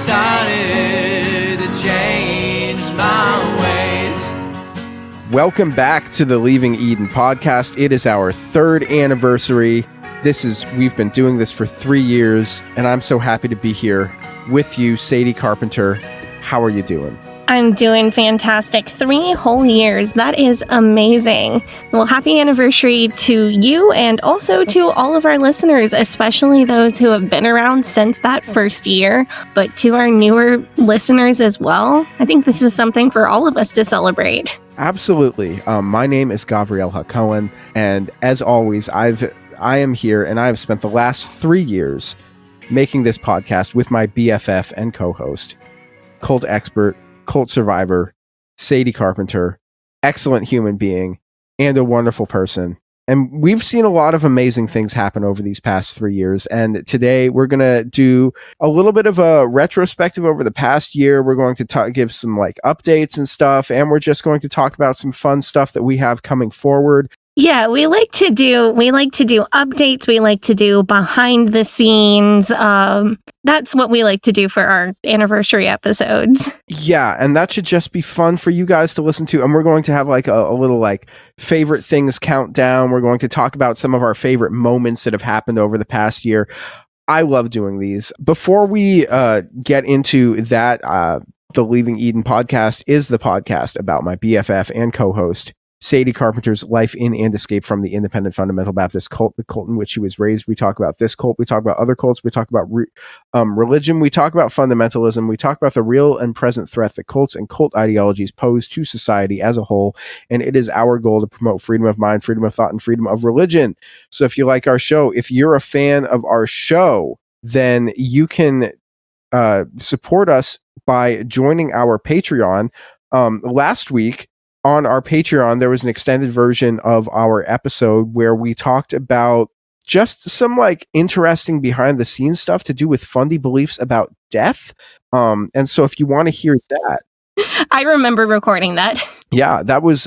decided to change my ways. Welcome back to the Leaving Eden podcast. It is our third anniversary. We've been doing this for 3 years, and I'm so happy to be here with you, Sadie Carpenter. How are you doing? I'm doing fantastic. 3 whole years. That is amazing. Well, happy anniversary to you and also to all of our listeners, especially those who have been around since that first year, but to our newer listeners as well. I think this is something for all of us to celebrate. Absolutely. My name is Gabrielle Cohen, and as always, I am here, and I've spent the last 3 years making this podcast with my BFF and co-host, cult expert, cult survivor, Sadie Carpenter, excellent human being, and a wonderful person. And we've seen a lot of amazing things happen over these past 3 years. And today we're going to do a little bit of a retrospective over the past year. We're going to give some updates and stuff. And we're just going to talk about some fun stuff that we have coming forward. Yeah, we like to do updates. We like to do behind the scenes. That's what we like to do for our anniversary episodes. Yeah, and that should just be fun for you guys to listen to. And we're going to have a little favorite things countdown. We're going to talk about some of our favorite moments that have happened over the past year. I love doing these. Before we get into that, the Leaving Eden podcast is the podcast about my BFF and co-host, Sadie Carpenter's life in and escape from the independent fundamental Baptist cult, the cult in which she was raised. We talk about this cult. We talk about other cults. We talk about religion. We talk about fundamentalism. We talk about the real and present threat that cults and cult ideologies pose to society as a whole. And it is our goal to promote freedom of mind, freedom of thought, and freedom of religion. So if you like our show, if you're a fan of our show, then you can support us by joining our Patreon. Last week, on our Patreon, there was an extended version of our episode where we talked about just some interesting behind the scenes stuff to do with fundy beliefs about death. And so if you want to hear that, I remember recording that. Yeah, that was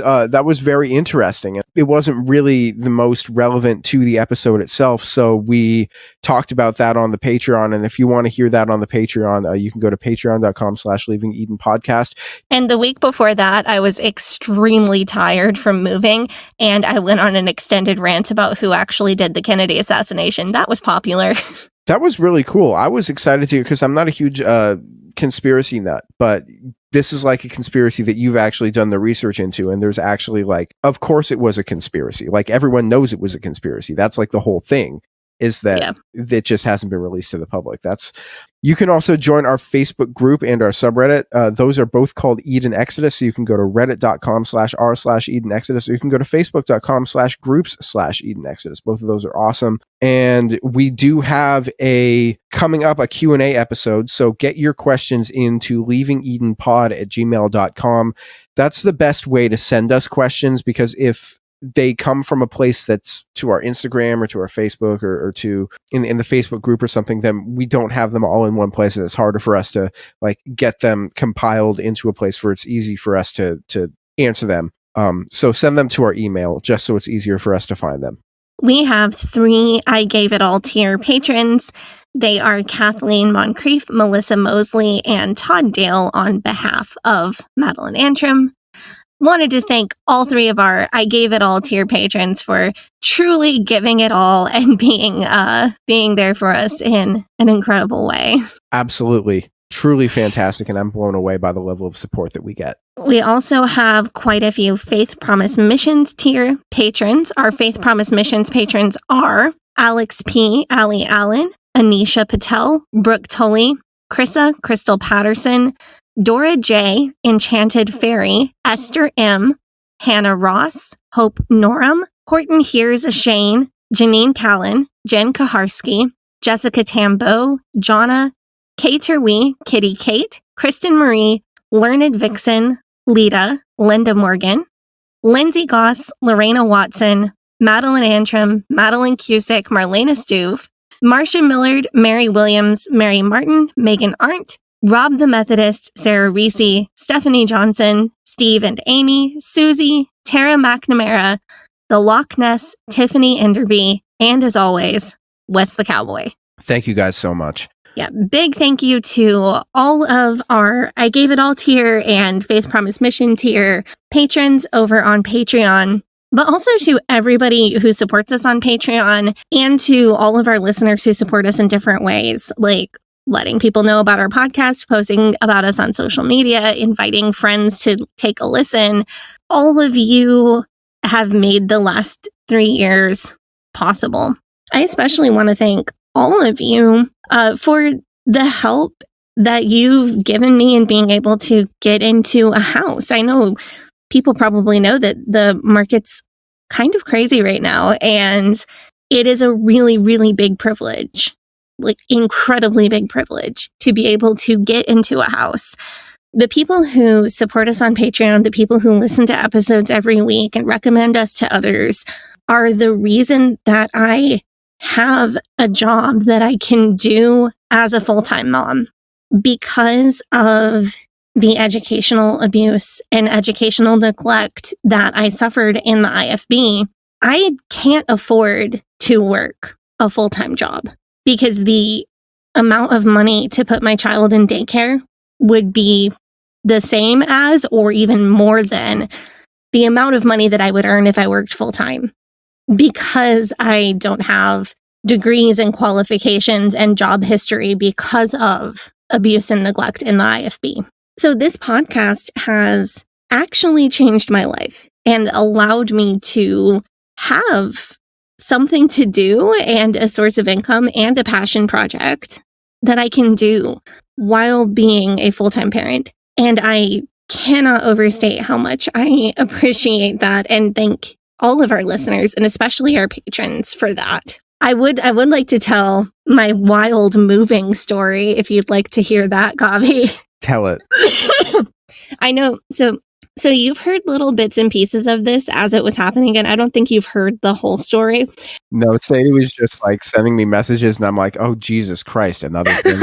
very interesting. It wasn't really the most relevant to the episode itself, so we talked about that on the Patreon. And if you want to hear that on the Patreon, you can go to patreon.com/Leaving Eden podcast. And the week before that, I was extremely tired from moving, and I went on an extended rant about who actually did the Kennedy assassination. That was popular. That was really cool. I was excited to, because I'm not a huge conspiracy nut, but this is a conspiracy that you've actually done the research into, and there's actually of course it was a conspiracy. Everyone knows it was a conspiracy. That's the whole thing, is that it just hasn't been released to the public. You can also join our Facebook group and our subreddit. Those are both called Eden Exodus. So you can go to reddit.com/r/Eden Exodus, or you can go to facebook.com/groups/Eden Exodus. Both of those are awesome. And we do have coming up a Q&A episode. So get your questions into leavingedenpod@gmail.com. That's the best way to send us questions, because if they come from a place that's to our Instagram or to our Facebook or to in the Facebook group or something, then we don't have them all in one place, and it's harder for us to get them compiled into a place where it's easy for us to answer them. So send them to our email just so it's easier for us to find them. We have 3 I Gave It All tier patrons. They are Kathleen Moncrief, Melissa Mosley, and Todd Dale on behalf of Madeline Antrim. Wanted to thank all 3 of our I Gave It All tier patrons for truly giving it all and being there for us in an incredible way. Absolutely. Truly fantastic, and I'm blown away by the level of support that we get. We also have quite a few Faith Promise Missions tier patrons. Our Faith Promise Missions patrons are Alex P., Ali Allen, Anisha Patel, Brooke Tully, Krissa, Crystal Patterson, Dora J., Enchanted Fairy, Esther M., Hannah Ross, Hope Norum, Horton Here's a Shane, Janine Callan, Jen Kaharski, Jessica Tambo, Jonna, Katerwee, Kitty Kate, Kristen Marie, Learned Vixen, Lita, Linda Morgan, Lindsay Goss, Lorena Watson, Madeline Antrim, Madeline Cusick, Marlena Stuve, Marcia Millard, Mary Williams, Mary Martin, Megan Arndt, Rob the Methodist, Sarah Reese, Stephanie Johnson, Steve and Amy, Susie, Tara McNamara, The Loch Ness, Tiffany Enderby, and as always, Wes the Cowboy. Thank you guys so much. Yeah, big thank you to all of our I Gave It All tier and Faith Promise Mission tier patrons over on Patreon, but also to everybody who supports us on Patreon and to all of our listeners who support us in different ways, like letting people know about our podcast, posting about us on social media, inviting friends to take a listen. All of you have made the last 3 years possible. I especially want to thank all of you for the help that you've given me in being able to get into a house. I know people probably know that the market's kind of crazy right now, and it is a really, really big privilege, like incredibly big privilege to be able to get into a house. The people who support us on Patreon, the people who listen to episodes every week and recommend us to others are the reason that I have a job that I can do as a full-time mom. Because of the educational abuse and educational neglect that I suffered in the IFB, I can't afford to work a full-time job because the amount of money to put my child in daycare would be the same as or even more than the amount of money that I would earn if I worked full-time, because I don't have degrees and qualifications and job history because of abuse and neglect in the IFB. So this podcast has actually changed my life and allowed me to have something to do and a source of income and a passion project that I can do while being a full-time parent. And I cannot overstate how much I appreciate that and thank all of our listeners and especially our patrons for that. I would like to tell my wild moving story if you'd like to hear that, Gavi. Tell it. I know. So you've heard little bits and pieces of this as it was happening, and I don't think you've heard the whole story. No, Sadie was just like sending me messages, and I'm like, oh, Jesus Christ, another thing.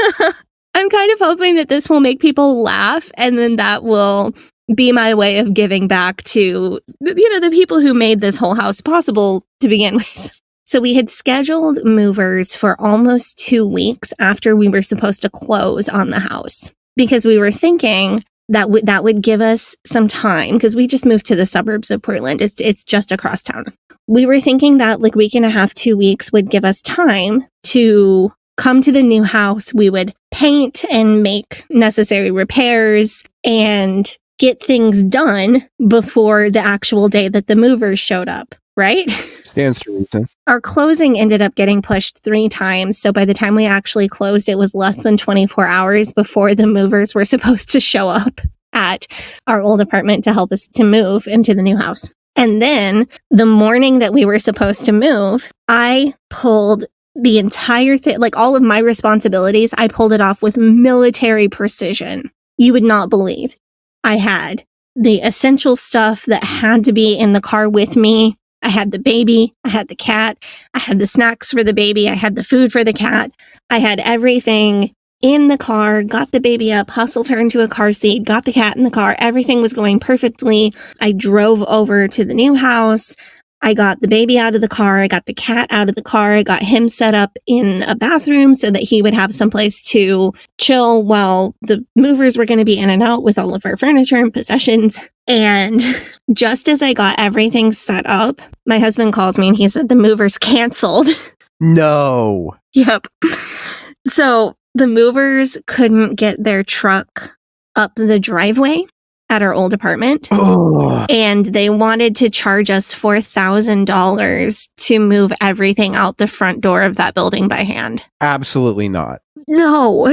I'm kind of hoping that this will make people laugh, and then that will be my way of giving back to, the people who made this whole house possible to begin with. So we had scheduled movers for almost 2 weeks after we were supposed to close on the house, because we were thinking that that would give us some time, because we just moved to the suburbs of Portland. It's just across town. We were thinking that like week and a half, 2 weeks would give us time to come to the new house. We would paint and make necessary repairs and get things done before the actual day that the movers showed up, right? Stands to reason. Our closing ended up getting pushed 3 times. So by the time we actually closed, it was less than 24 hours before the movers were supposed to show up at our old apartment to help us to move into the new house. And then the morning that we were supposed to move, I pulled the entire thing, like all of my responsibilities, I pulled it off with military precision. You would not believe. I had the essential stuff that had to be in the car with me. I had the baby, I had the cat, I had the snacks for the baby, I had the food for the cat. I had everything in the car, got the baby up, hustled her into a car seat, got the cat in the car. Everything was going perfectly. I drove over to the new house. I got the baby out of the car. I got the cat out of the car. I got him set up in a bathroom so that he would have someplace to chill while the movers were going to be in and out with all of our furniture and possessions. And just as I got everything set up, my husband calls me and he said the movers canceled. No. Yep. So the movers couldn't get their truck up the driveway at our old apartment. Ugh. And they wanted to charge us $4,000 to move everything out the front door of that building by hand. Absolutely not. No.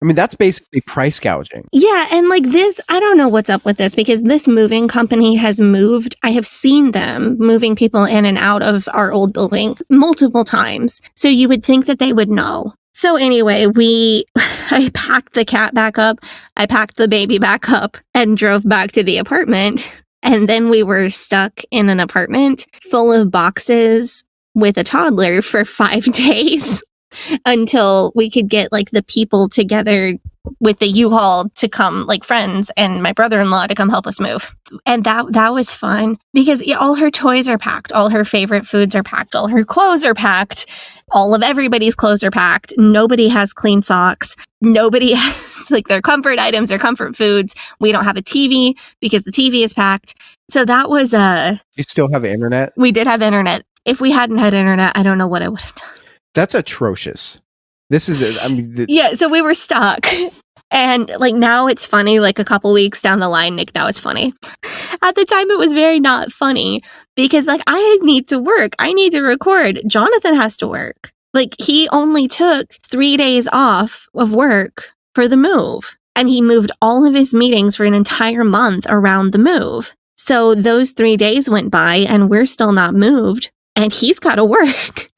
I mean, that's basically price gouging. Yeah, and like this, I don't know what's up with this, because this moving company has moved. I have seen them moving people in and out of our old building multiple times. So you would think that they would know. So anyway, I packed the cat back up, I packed the baby back up and drove back to the apartment. And then we were stuck in an apartment full of boxes with a toddler for 5 days. until we could get like the people together with the U-Haul to come, like friends and my brother-in-law to come help us move. And that was fun because all her toys are packed, all her favorite foods are packed, all her clothes are packed, all of everybody's clothes are packed. Nobody has clean socks. Nobody has like their comfort items or comfort foods. We don't have a TV because the TV is packed. So that was You still have internet? we did have internet. If we hadn't had internet, I don't know what I would have done. That's atrocious. This is, I mean, Yeah, so we were stuck. And like now it's funny, like a couple weeks down the line, Nick, now it's funny. At the time, it was very not funny because like I need to work. I need to record. Jonathan has to work. Like he only took 3 days off of work for the move. And he moved all of his meetings for an entire month around the move. So those 3 days went by and we're still not moved and he's got to work.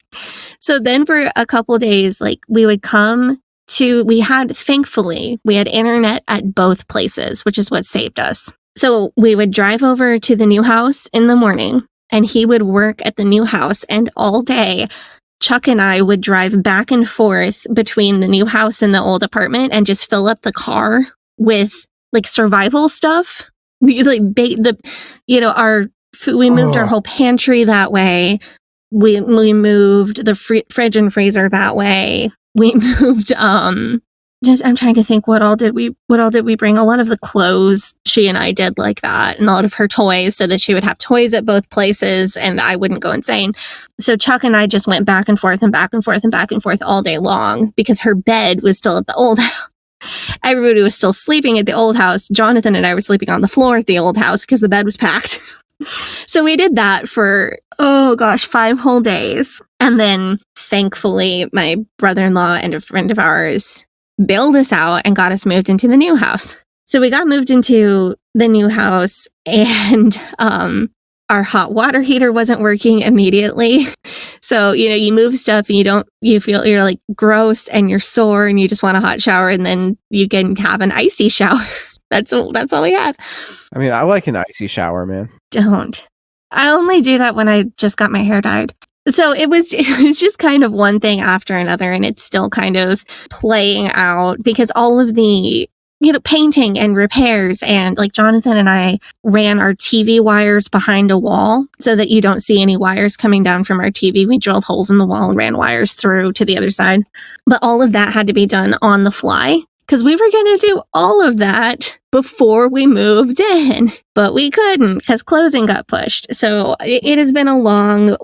So then for a couple days, like we would come to, thankfully, we had internet at both places, which is what saved us. So we would drive over to the new house in the morning and he would work at the new house. And all day, Chuck and I would drive back and forth between the new house and the old apartment and just fill up the car with like survival stuff. Like our food, we moved our whole pantry that way. We moved the fridge and freezer that way. We moved I'm trying to think what all did we bring? A lot of the clothes she and I did like that, and a lot of her toys so that she would have toys at both places and I wouldn't go insane. So Chuck and I just went back and forth and back and forth and back and forth all day long because her bed was still at the old house. Everybody was still sleeping at the old house. Jonathan and I were sleeping on the floor at the old house because the bed was packed. So we did that for, 5 whole days. And then thankfully, my brother-in-law and a friend of ours bailed us out and got us moved into the new house. So we got moved into the new house and our hot water heater wasn't working immediately. So, you move stuff and you feel you're like gross and you're sore and you just want a hot shower and then you can have an icy shower. That's all we have. I mean, I like an icy shower, man. Don't. I only do that when I just got my hair dyed. So it was just kind of one thing after another, and it's still kind of playing out because all of the, painting and repairs, and like Jonathan and I ran our TV wires behind a wall so that you don't see any wires coming down from our TV. We drilled holes in the wall and ran wires through to the other side. But all of that had to be done on the fly because we were going to do all of that before we moved in, but we couldn't because closing got pushed. So it has been a long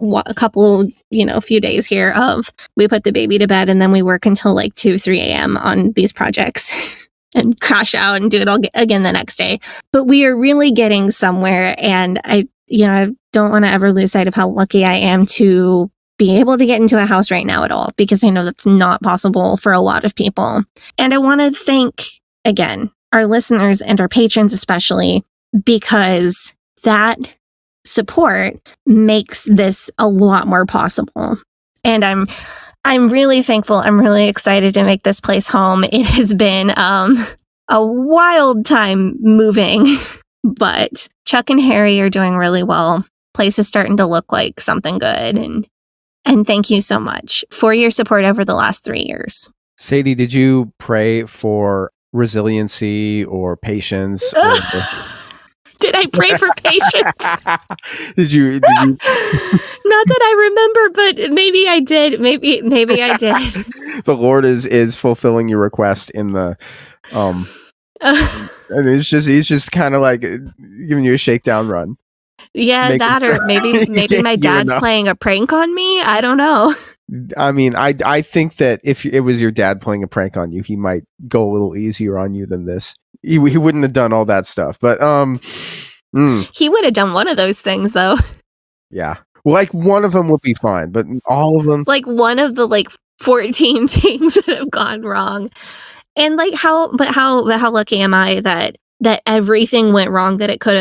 few days here of we put the baby to bed and then we work until like 2, 3 a.m. on these projects and crash out and do it all again the next day. But we are really getting somewhere. And I don't want to ever lose sight of how lucky I am to be able to get into a house right now at all, because I know that's not possible for a lot of people. And I want to thank, again, our listeners and our patrons especially, because that support makes this a lot more possible. And I'm really thankful. I'm really excited to make this place home. It has been a wild time moving, but Chuck and Harry are doing really well. Place is starting to look like something good. And thank you so much for your support over the last 3 years. Sadie, did you pray for resiliency or patience? Did I pray for patience? Did you? Not that I remember, but maybe I did. Maybe I did. The Lord is fulfilling your request in the and he's just kind of like giving you a shakedown run. Yeah, that or maybe my dad's playing a prank on me. I don't know. I mean, I think that if it was your dad playing a prank on you, he might go a little easier on you than this. He wouldn't have done all that stuff, but he would have done one of those things though. Yeah, like one of them would be fine, but all of them, like one of the 14 things that have gone wrong, and like how lucky am I that everything went wrong that could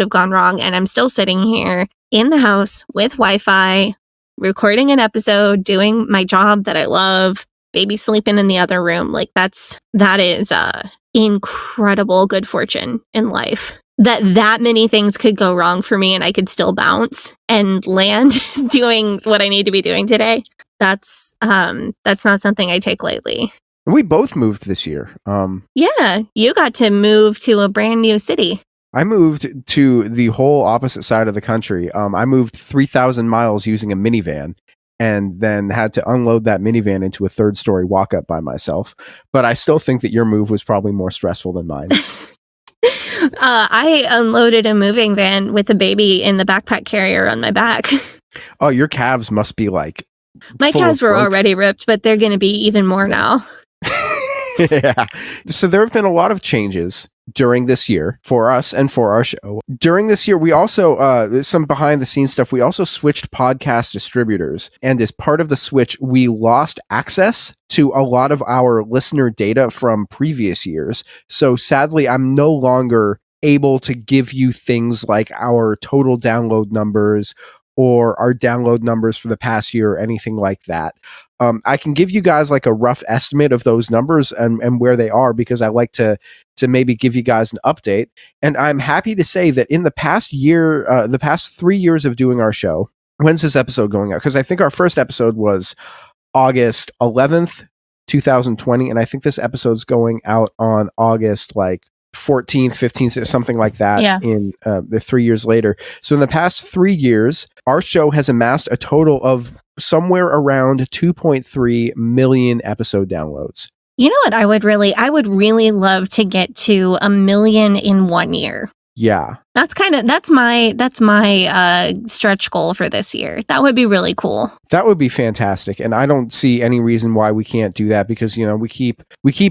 have gone wrong, and I'm still sitting here in the house with Wi-Fi, recording an episode, doing my job that I love, baby sleeping in the other room. Like that is incredible good fortune in life. That many things could go wrong for me and I could still bounce and land doing what I need to be doing today. That's not something I take lightly. We both moved this year. Yeah, you got to move to a brand new city. I moved to the whole opposite side of the country. I moved 3,000 miles using a minivan, and then had to unload that minivan into a third-story walk-up by myself. But I still think that your move was probably more stressful than mine. I unloaded a moving van with a baby in the backpack carrier on my back. Oh, your calves must be like... My calves were already ripped, but they're going to be even more now. Yeah. So there have been a lot of changes during this year for us and for our show. During this year, we also, some behind the scenes stuff, we also switched podcast distributors. And as part of the switch, we lost access to a lot of our listener data from previous years. So sadly, I'm no longer able to give you things like our total download numbers or our download numbers for the past year or anything like that. I can give you guys like a rough estimate of those numbers and where they are, because I like to maybe give you guys an update. And I'm happy to say that in the past year, the past 3 years of doing our show, when's this episode going out? Because I think our first episode was August 11th, 2020. And I think this episode's going out on August like 14th, 15th, something like that. Yeah. In the 3 years later. So in the past 3 years, our show has amassed a total of somewhere around 2.3 million episode downloads. You know what I would really love to get to 1 million in 1 year. Yeah. That's my stretch goal for this year. That would be really cool. That would be fantastic. And I don't see any reason why we can't do that, because, you know, we keep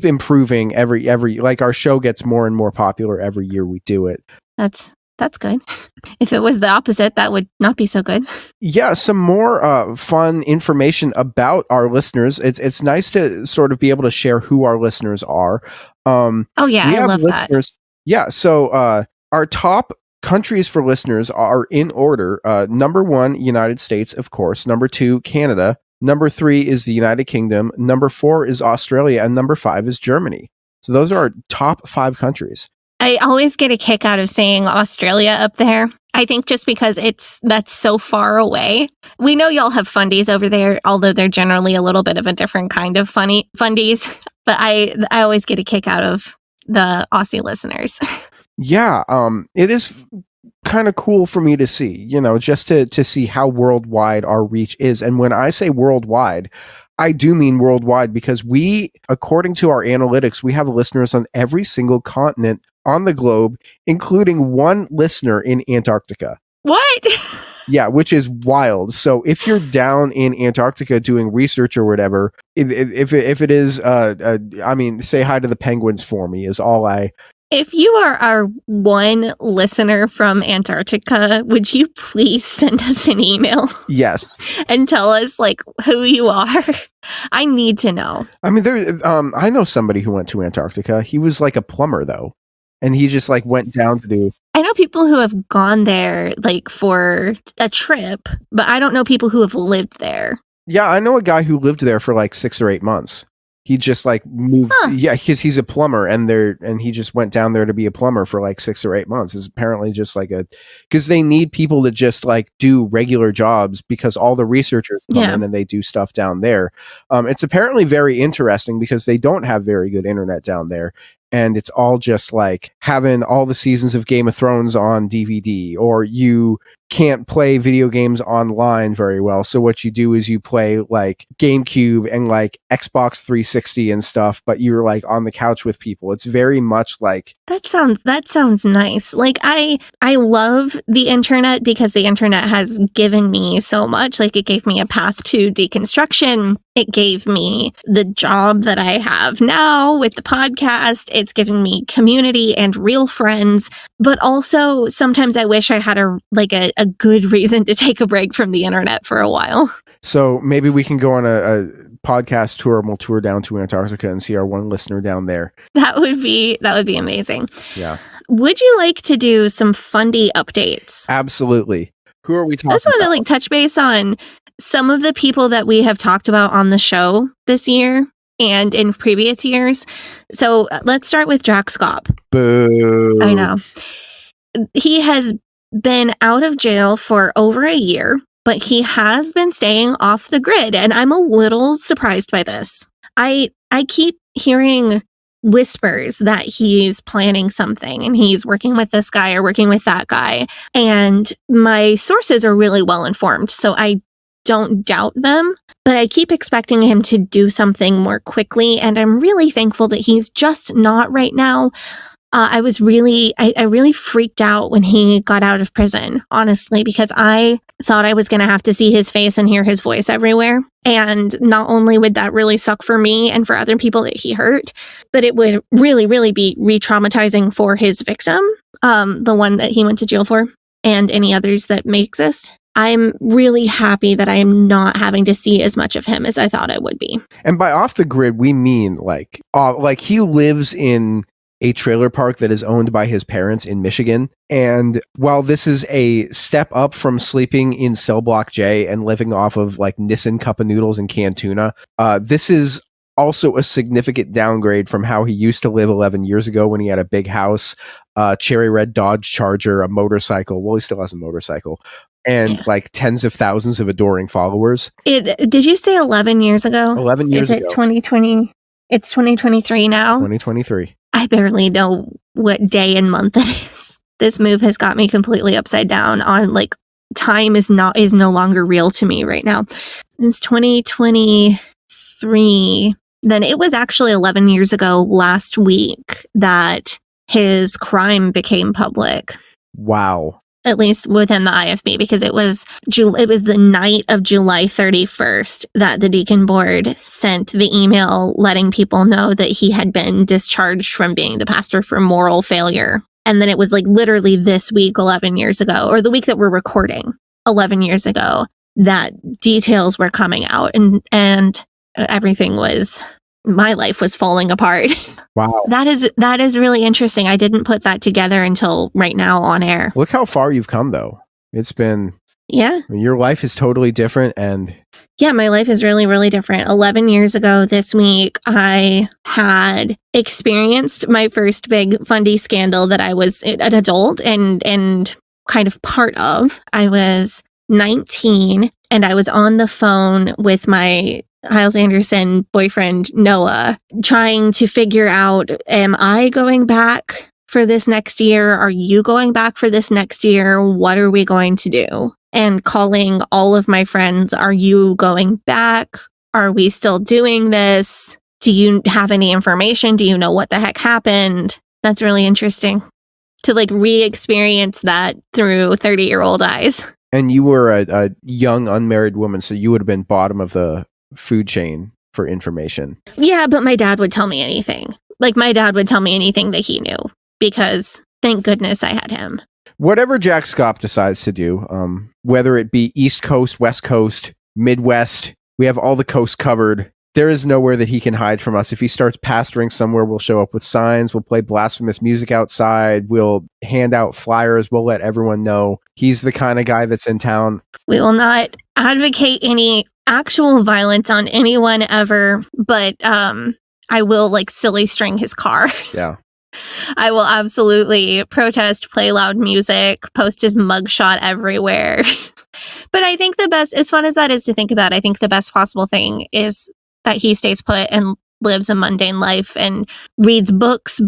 improving every, like our show gets more and more popular every year we do it. That's good. If it was the opposite, that would not be so good. Yeah, some more fun information about our listeners. It's nice to sort of be able to share who our listeners are. Oh yeah, I love listeners. That. Yeah, so our top countries for listeners are in order. Number 1, United States, of course. Number 2, Canada. Number 3 is the United Kingdom. Number 4 is Australia, and number 5 is Germany. So those are our top 5 countries. I always get a kick out of saying Australia up there. I think just because that's so far away. We know y'all have fundies over there, although they're generally a little bit of a different kind of fundies. But I always get a kick out of the Aussie listeners. Yeah, it is kind of cool for me to see, you know, just to see how worldwide our reach is. And when I say worldwide, I do mean worldwide, because we, according to our analytics, we have listeners on every single continent on the globe, including one listener in Antarctica. What? Yeah, which is wild. So if you're down in Antarctica doing research or whatever, if it is, I mean, say hi to the penguins for me is all I... If you are our one listener from Antarctica, would you please send us an email? Yes. And tell us like who you are? I need to know. I mean, I know somebody who went to Antarctica. He was like a plumber though. And he just like went down to do... I know people who have gone there like for a trip, but I don't know people who have lived there. Yeah, I know a guy who lived there for like 6 or 8 months. He just like moved. Huh. Yeah, he's a plumber, and he just went down there to be a plumber for like 6 or 8 months. It's apparently just like because they need people to just like do regular jobs, because all the researchers come in and they do stuff down there. It's apparently very interesting because they don't have very good internet down there. And it's all just like having all the seasons of Game of Thrones on DVD, or you can't play video games online very well. So what you do is you play like GameCube and like Xbox 360 and stuff, but you're like on the couch with people. It's very much like... That sounds nice. Like I love the internet because the internet has given me so much. Like it gave me a path to deconstruction. It gave me the job that I have now with the podcast. It's given me community and real friends. But also sometimes I wish I had a good reason to take a break from the internet for a while. So maybe we can go on a podcast tour, and we'll tour down to Antarctica and see our one listener down there. That would be amazing. Yeah. Would you like to do some fundy updates? Absolutely. Who are we talking about? I just want to like touch base on some of the people that we have talked about on the show this year and in previous years. So let's start with Jack Scott. Boo. I know. He has been out of jail for over a year. but he has been staying off the grid, and I'm a little surprised by this. I keep hearing whispers that he's planning something and he's working with this guy or working with that guy, and my sources are really well informed, so I don't doubt them, but I keep expecting him to do something more quickly, and I'm really thankful that he's just not right now. I really freaked out when he got out of prison, honestly, because I thought I was going to have to see his face and hear his voice everywhere. And not only would that really suck for me and for other people that he hurt, but it would really, really be re-traumatizing for his victim, the one that he went to jail for, and any others that may exist. I'm really happy that I am not having to see as much of him as I thought I would be. And by off the grid, we mean like he lives in a trailer park that is owned by his parents in Michigan. And while this is a step up from sleeping in Cell Block J and living off of like Nissan cup of noodles and canned tuna, this is also a significant downgrade from how he used to live 11 years ago when he had a big house, cherry red Dodge Charger, a motorcycle. Well, he still has a motorcycle. And like tens of thousands of adoring followers. Did you say 11 years ago? 11 years ago. Is it 2020? It's 2023 now? 2023. I barely know what day and month it is. This move has got me completely upside down on like time is no longer real to me right now. It's 2023. Then it was actually 11 years ago last week that his crime became public. Wow. At least within the IFB, because it was the night of July 31st that the Deacon Board sent the email letting people know that he had been discharged from being the pastor for moral failure. And then it was like literally this week, 11 years ago, or the week that we're recording, 11 years ago, that details were coming out and everything my life was falling apart. Wow. That is really interesting. I didn't put that together until right now on air. Look how far you've come, though. It's been... Yeah. I mean, your life is totally different, and... Yeah, my life is really, really different. 11 years ago this week, I had experienced my first big fundy scandal that I was an adult and kind of part of. I was 19, and I was on the phone with my Hyles Anderson boyfriend, Noah, trying to figure out, am I going back for this next year? Are you going back for this next year? What are we going to do? And calling all of my friends, are you going back? Are we still doing this? Do you have any information? Do you know what the heck happened? That's really interesting to like re-experience that through 30-year-old eyes. And you were a young unmarried woman, so you would have been bottom of the food chain for information. Yeah, but my dad would tell me anything. Like my dad would tell me anything that he knew because thank goodness I had him. Whatever Jack Scott decides to do, whether it be East Coast, West Coast, Midwest, we have all the coasts covered. There is nowhere that he can hide from us. If he starts pastoring somewhere, we'll show up with signs. We'll play blasphemous music outside. We'll hand out flyers. We'll let everyone know he's the kind of guy that's in town. We will not advocate any actual violence on anyone ever, but I will like silly string his car. Yeah. I will absolutely protest, play loud music, post his mugshot everywhere. But I think the best, as fun as that is to think about, I think the best possible thing is that he stays put and lives a mundane life and reads books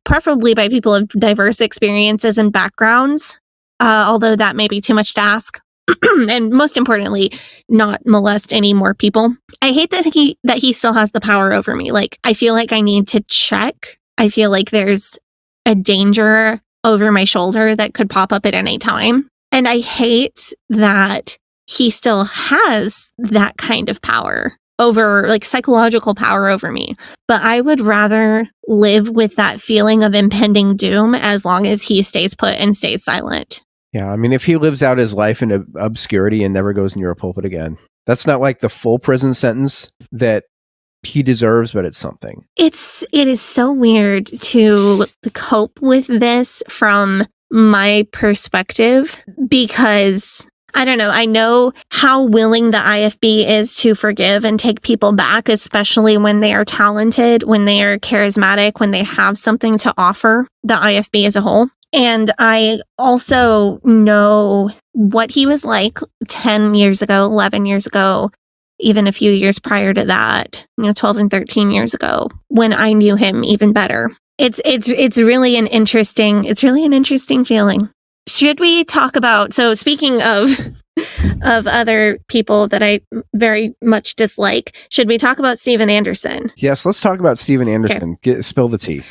preferably by people of diverse experiences and backgrounds, although that may be too much to ask. And most importantly, not molest any more people. I hate that he still has the power over me. Like, I feel like I need to check. I feel like there's a danger over my shoulder that could pop up at any time. And I hate that he still has that kind of power over, like, psychological power over me. But I would rather live with that feeling of impending doom as long as he stays put and stays silent. Yeah, I mean, if he lives out his life in obscurity and never goes near a pulpit again, that's not like the full prison sentence that he deserves, but it's something. It is so weird to cope with this from my perspective because I don't know. I know how willing the IFB is to forgive and take people back, especially when they are talented, when they are charismatic, when they have something to offer the IFB as a whole. And I also know what he was like 10 years ago, 11 years ago, even a few years prior to that, 12 and 13 years ago, when I knew him even better. It's really an interesting feeling. Should we talk about, so speaking of other people that I very much dislike, should we talk about Steven Anderson? Yes, let's talk about Steven Anderson. Spill the tea.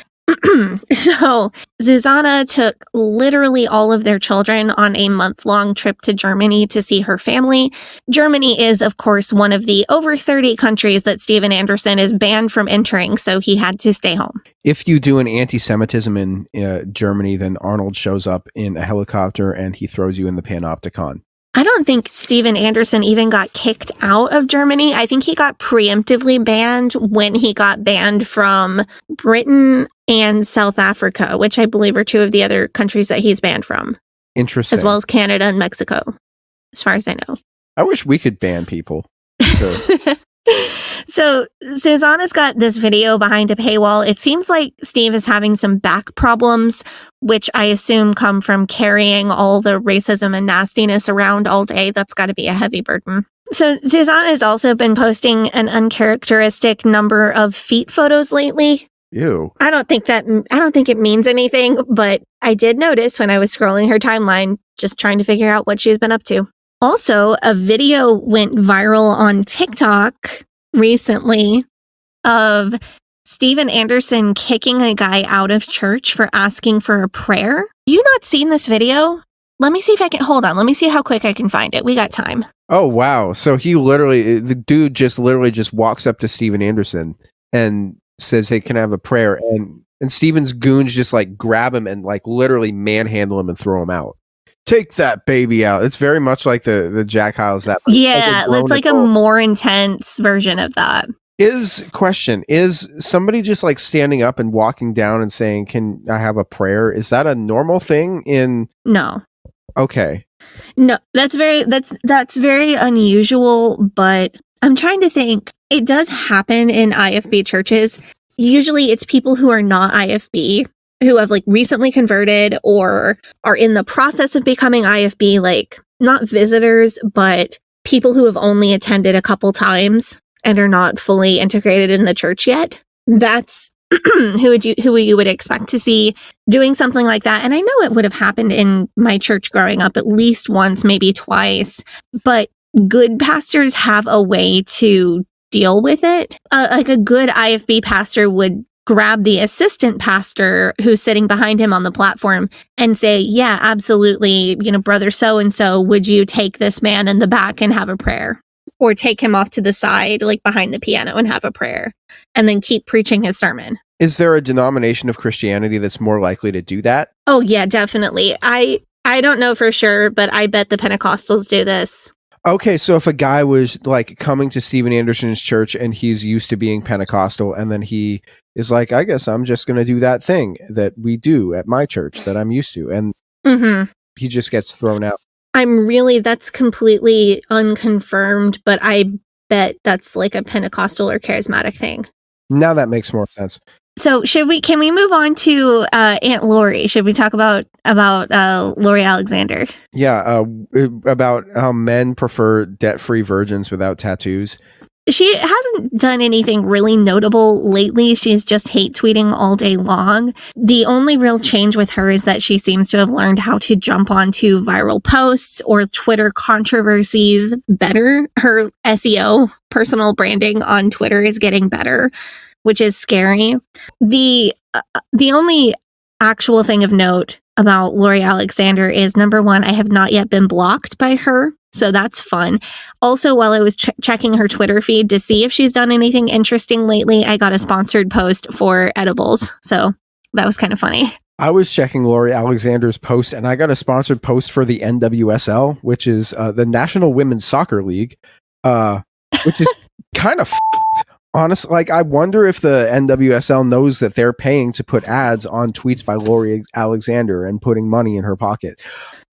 So Susanna took literally all of their children on a month-long trip to Germany to see her family. Germany is, of course, one of the over 30 countries that Steven Anderson is banned from entering, so he had to stay home. If you do an anti-Semitism in Germany, then Arnold shows up in a helicopter and he throws you in the panopticon. I don't think Steven Anderson even got kicked out of Germany. I think he got preemptively banned when he got banned from Britain and South Africa, which I believe are two of the other countries that he's banned from. Interesting. As well as Canada and Mexico, as far as I know. I wish we could ban people. So Susanna's got this video behind a paywall. It seems like Steve is having some back problems, which I assume come from carrying all the racism and nastiness around all day. That's got to be a heavy burden. So Susanna has also been posting an uncharacteristic number of feet photos lately. Ew. I don't think it means anything, but I did notice when I was scrolling her timeline, just trying to figure out what she's been up to. Also, a video went viral on TikTok recently of Steven Anderson kicking a guy out of church for asking for a prayer. You not seen this video? Let me see if I can, hold on. Let me see how quick I can find it. We got time. Oh, wow. So the dude just walks up to Steven Anderson and says, "Hey, can I have a prayer?" And Steven's goons just like grab him and like literally manhandle him and throw him out. Take that baby out. It's very much like the Jack Hyles. It's like a more intense version of that. Is somebody just like standing up and walking down and saying, "Can I have a prayer?" Is that a normal thing in? No. Okay. No, that's very unusual, but I'm trying to think. It does happen in IFB churches. Usually it's people who are not IFB, who have like recently converted or are in the process of becoming IFB, like not visitors, but people who have only attended a couple times and are not fully integrated in the church yet. That's who you would expect to see doing something like that. And I know it would have happened in my church growing up at least once, maybe twice, but good pastors have a way to deal with it. Like a good IFB pastor would grab the assistant pastor who's sitting behind him on the platform and say, "Yeah, absolutely, brother so-and-so, would you take this man in the back and have a prayer?" Or take him off to the side, like behind the piano, and have a prayer, and then keep preaching his sermon. Is there a denomination of Christianity that's more likely to do that? Oh, yeah, definitely. I don't know for sure, but I bet the Pentecostals do this. Okay, so if a guy was like coming to Steven Anderson's church and he's used to being Pentecostal, and then he is like, "I guess I'm just going to do that thing that we do at my church that I'm used to," and he just gets thrown out. That's completely unconfirmed, but I bet that's like a Pentecostal or charismatic thing. Now that makes more sense. So can we move on to Aunt Lori? Should we talk about Lori Alexander? Yeah, about how men prefer debt-free virgins without tattoos. She hasn't done anything really notable lately. She's just hate tweeting all day long. The only real change with her is that she seems to have learned how to jump onto viral posts or Twitter controversies better. Her SEO, personal branding on Twitter, is getting better, which is scary. The only actual thing of note about Lori Alexander is, number one, I have not yet been blocked by her. So that's fun. Also, while I was checking her Twitter feed to see if she's done anything interesting lately, I got a sponsored post for edibles. So that was kind of funny. I was checking Lori Alexander's post and I got a sponsored post for the NWSL, which is the National Women's Soccer League, which is kind of honestly. Like, I wonder if the NWSL knows that they're paying to put ads on tweets by Lori Alexander and putting money in her pocket.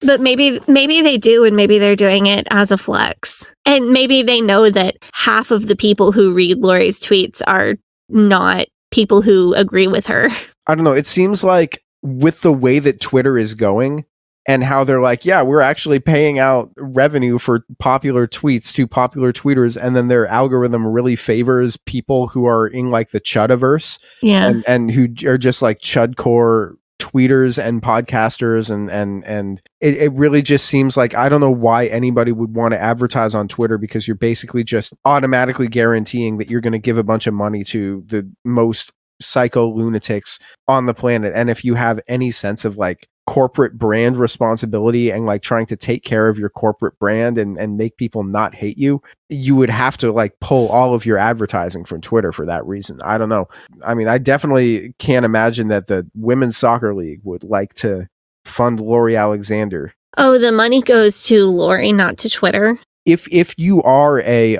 But maybe they do, and maybe they're doing it as a flex. And maybe they know that half of the people who read Lori's tweets are not people who agree with her. I don't know. It seems like with the way that Twitter is going and how they're like, yeah, we're actually paying out revenue for popular tweets to popular tweeters, and then their algorithm really favors people who are in like the Chudiverse, and who are just like Chudcore tweeters and podcasters, and it really just seems like, I don't know why anybody would want to advertise on Twitter, because you're basically just automatically guaranteeing that you're going to give a bunch of money to the most psycho lunatics on the planet. And if you have any sense of like corporate brand responsibility and like trying to take care of your corporate brand and make people not hate you, you would have to like pull all of your advertising from Twitter for that reason. I don't know. I mean, I definitely can't imagine that the Women's Soccer League would like to fund Lori Alexander. Oh, the money goes to Lori, not to Twitter. If you are a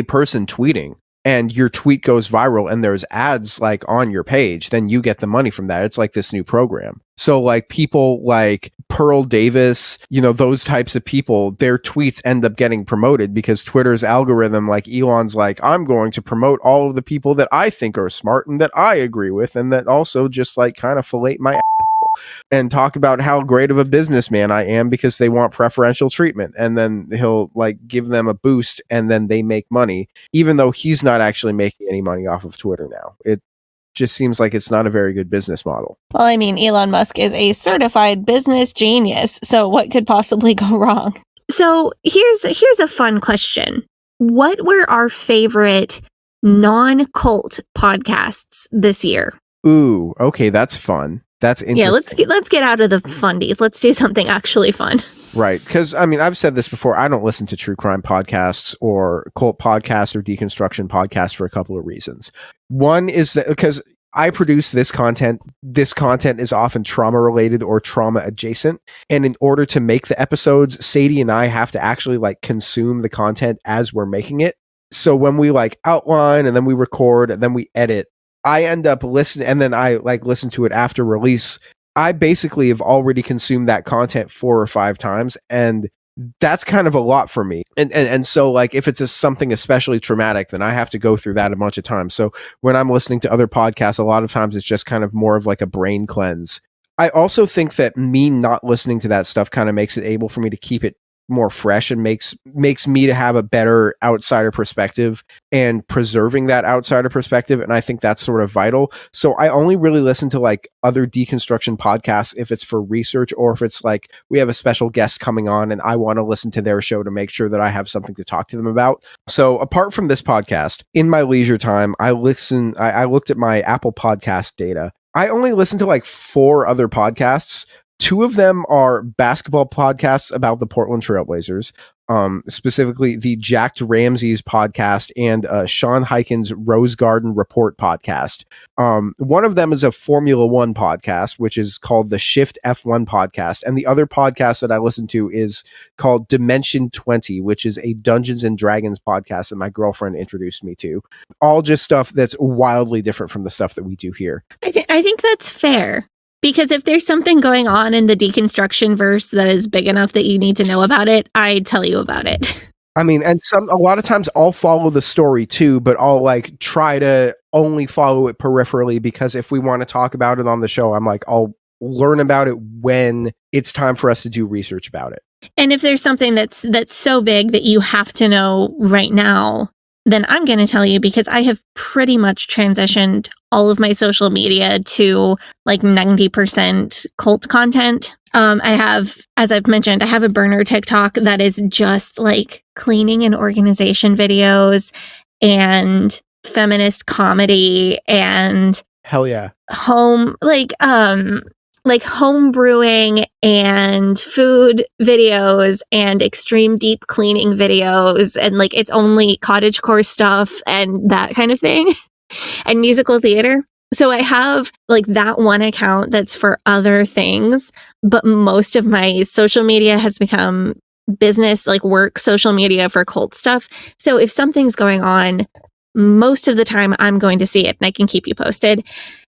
person tweeting and your tweet goes viral and there's ads like on your page, then you get the money from that. It's like this new program. So like people like Pearl Davis, you know, those types of people, their tweets end up getting promoted because Twitter's algorithm, like Elon's like, I'm going to promote all of the people that I think are smart and that I agree with, and that also just like kind of fillet my and talk about how great of a businessman I am because they want preferential treatment. And then he'll like give them a boost and then they make money, even though he's not actually making any money off of Twitter now. It just seems like it's not a very good business model. Well, I mean, Elon Musk is a certified business genius, so what could possibly go wrong? So here's a fun question. What were our favorite non-cult podcasts this year? Ooh, okay, that's fun. That's interesting. Yeah, let's get out of the fundies. Let's do something actually fun. Right, because I mean, I've said this before. I don't listen to true crime podcasts or cult podcasts or deconstruction podcasts for a couple of reasons. One is that because I produce this content is often trauma related or trauma adjacent, and in order to make the episodes, Sadie and I have to actually like consume the content as we're making it. So when we like outline and then we record and then we edit, I end up listening, and then I like listen to it after release. I basically have already consumed that content 4 or 5 times, and that's kind of a lot for me. And so like if it's something especially traumatic, then I have to go through that a bunch of times. So when I'm listening to other podcasts, a lot of times it's just kind of more of like a brain cleanse. I also think that me not listening to that stuff kind of makes it able for me to keep it more fresh and makes me to have a better outsider perspective and preserving that outsider perspective. And I think that's sort of vital. So I only really listen to like other deconstruction podcasts if it's for research, or if it's like we have a special guest coming on and I want to listen to their show to make sure that I have something to talk to them about. So apart from this podcast, in my leisure time, I looked at my Apple Podcast data. I only listen to like 4 other podcasts. 2 of them are basketball podcasts about the Portland Trailblazers, specifically the Jacked Ramsey's podcast and Sean Hyken's Rose Garden Report podcast. One of them is a Formula One podcast, which is called the Shift F1 podcast. And the other podcast that I listen to is called Dimension 20, which is a Dungeons and Dragons podcast that my girlfriend introduced me to. All just stuff that's wildly different from the stuff that we do here. I think that's fair. Because if there's something going on in the deconstruction verse that is big enough that you need to know about it, I tell you about it. I mean, and a lot of times I'll follow the story too, but I'll like try to only follow it peripherally, because if we want to talk about it on the show, I'm like, I'll learn about it when it's time for us to do research about it. And if there's something that's so big that you have to know right now, then I'm going to tell you, because I have pretty much transitioned all of my social media to like 90% cult content. I have, as I've mentioned, I have a burner TikTok that is just like cleaning and organization videos and feminist comedy and hell yeah, home brewing and food videos and extreme deep cleaning videos, and like it's only cottagecore stuff and that kind of thing, and musical theater. So I have like that one account that's for other things, but most of my social media has become business, like work social media for cult stuff. So if something's going on, most of the time I'm going to see it and I can keep you posted.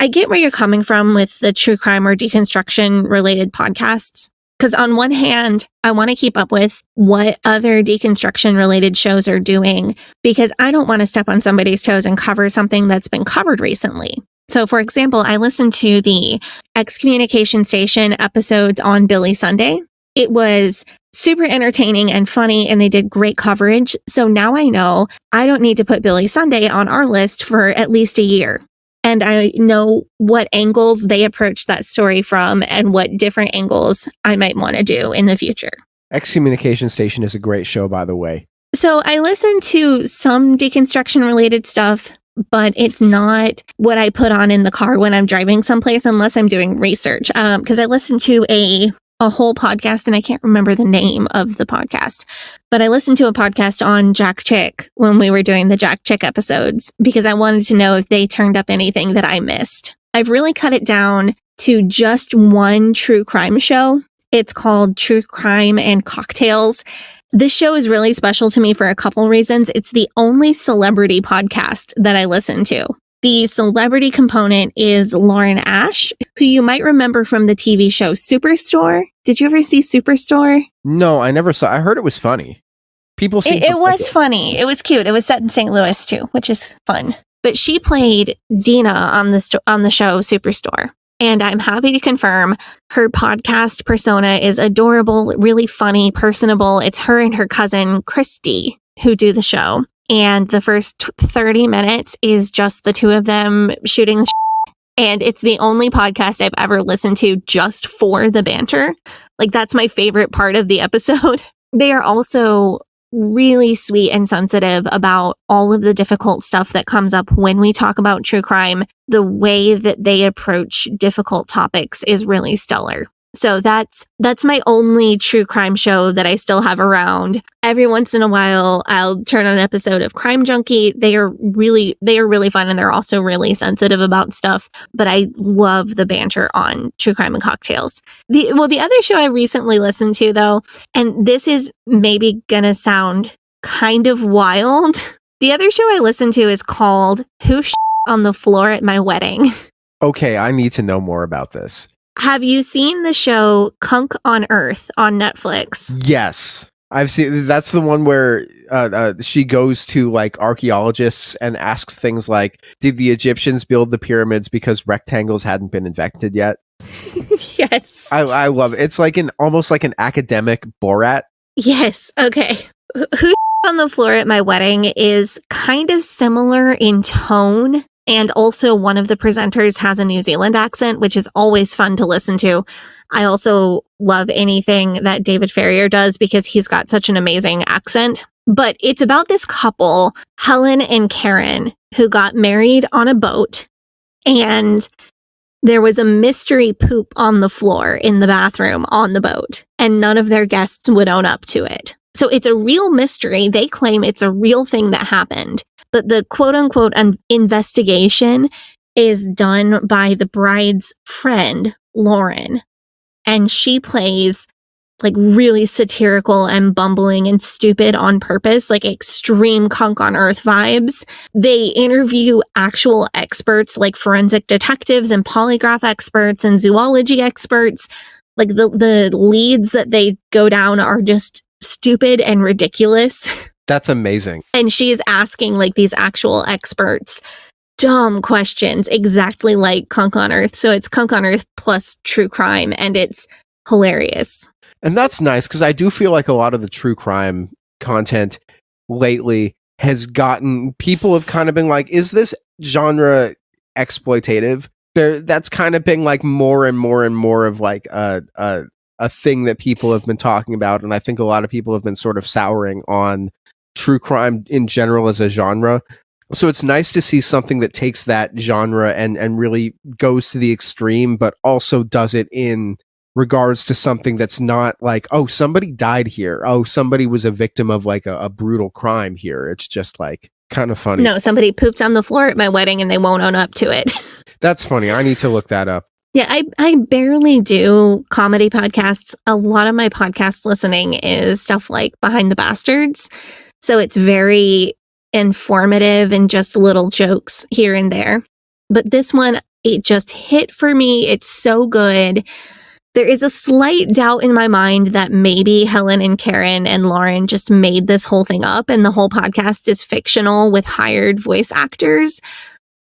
I get where you're coming from with the true crime or deconstruction related podcasts. Because on one hand, I want to keep up with what other deconstruction related shows are doing, because I don't want to step on somebody's toes and cover something that's been covered recently. So, for example, I listened to the Excommunication Station episodes on Billy Sunday. It was super entertaining and funny, and they did great coverage. So now I know I don't need to put Billy Sunday on our list for at least a year. And I know what angles they approach that story from and what different angles I might want to do in the future. Excommunication Station is a great show, by the way. So I listen to some deconstruction related stuff, but it's not what I put on in the car when I'm driving someplace unless I'm doing research. Because I listened to a whole podcast, and I can't remember the name of the podcast, but I listened to a podcast on Jack Chick when we were doing the Jack Chick episodes because I wanted to know if they turned up anything that I missed. I've really cut it down to just one true crime show. It's called True Crime and Cocktails. This show is really special to me for a couple reasons. It's the only celebrity podcast that I listen to. The celebrity component is Lauren Ash, who you might remember from the TV show Superstore. Did you ever see Superstore? No, I never saw. I heard it was funny. People seem It was funny. It was cute. It was set in St. Louis too, which is fun. But she played Dina on the show Superstore. And I'm happy to confirm her podcast persona is adorable, really funny, personable. It's her and her cousin, Christy, who do the show. And the first 30 minutes is just the two of them shooting the shit. And it's the only podcast I've ever listened to just for the banter. Like, that's my favorite part of the episode. They are also really sweet and sensitive about all of the difficult stuff that comes up when we talk about true crime. The way that they approach difficult topics is really stellar. So that's my only true crime show that I still have around. Every once in a while, I'll turn on an episode of Crime Junkie. They are really fun, and they're also really sensitive about stuff. But I love the banter on True Crime and Cocktails. The other show I recently listened to, though, and this is maybe gonna sound kind of wild. The other show I listened to is called Who Shit on the Floor at My Wedding. Okay, I need to know more about this. Have you seen the show Kunk on Earth on Netflix? Yes. I've seen. That's the one where she goes to like archaeologists and asks things like, did the Egyptians build the pyramids because rectangles hadn't been invented yet? Yes. I love it. It's like almost like an academic Borat. Yes. Okay. Who on the Floor at My Wedding is kind of similar in tone. And also one of the presenters has a New Zealand accent, which is always fun to listen to. I also love anything that David Farrier does because he's got such an amazing accent. But it's about this couple, Helen and Karen, who got married on a boat. And there was a mystery poop on the floor in the bathroom on the boat. And none of their guests would own up to it. So it's a real mystery. They claim it's a real thing that happened. But the quote-unquote investigation is done by the bride's friend, Lauren. And she plays like really satirical and bumbling and stupid on purpose, like extreme Kunk on Earth vibes. They interview actual experts like forensic detectives and polygraph experts and zoology experts. Like the leads that they go down are just stupid and ridiculous. That's amazing. And she's asking like these actual experts dumb questions, exactly like Kunk on Earth. So it's Kunk on Earth plus true crime, and it's hilarious. And that's nice because I do feel like a lot of the true crime content lately has gotten, people have kind of been like, is this genre exploitative? That's kind of been like more and more and more of like a thing that people have been talking about. And I think a lot of people have been sort of souring on true crime in general as a genre. So it's nice to see something that takes that genre and really goes to the extreme, but also does it in regards to something that's not like, oh, somebody died here. Oh, somebody was a victim of like a brutal crime here. It's just like kind of funny. No, somebody pooped on the floor at my wedding and they won't own up to it. That's funny. I need to look that up. Yeah, I barely do comedy podcasts. A lot of my podcast listening is stuff like Behind the Bastards. So it's very informative and just little jokes here and there. But this one, it just hit for me. It's so good. There is a slight doubt in my mind that maybe Helen and Karen and Lauren just made this whole thing up and the whole podcast is fictional with hired voice actors.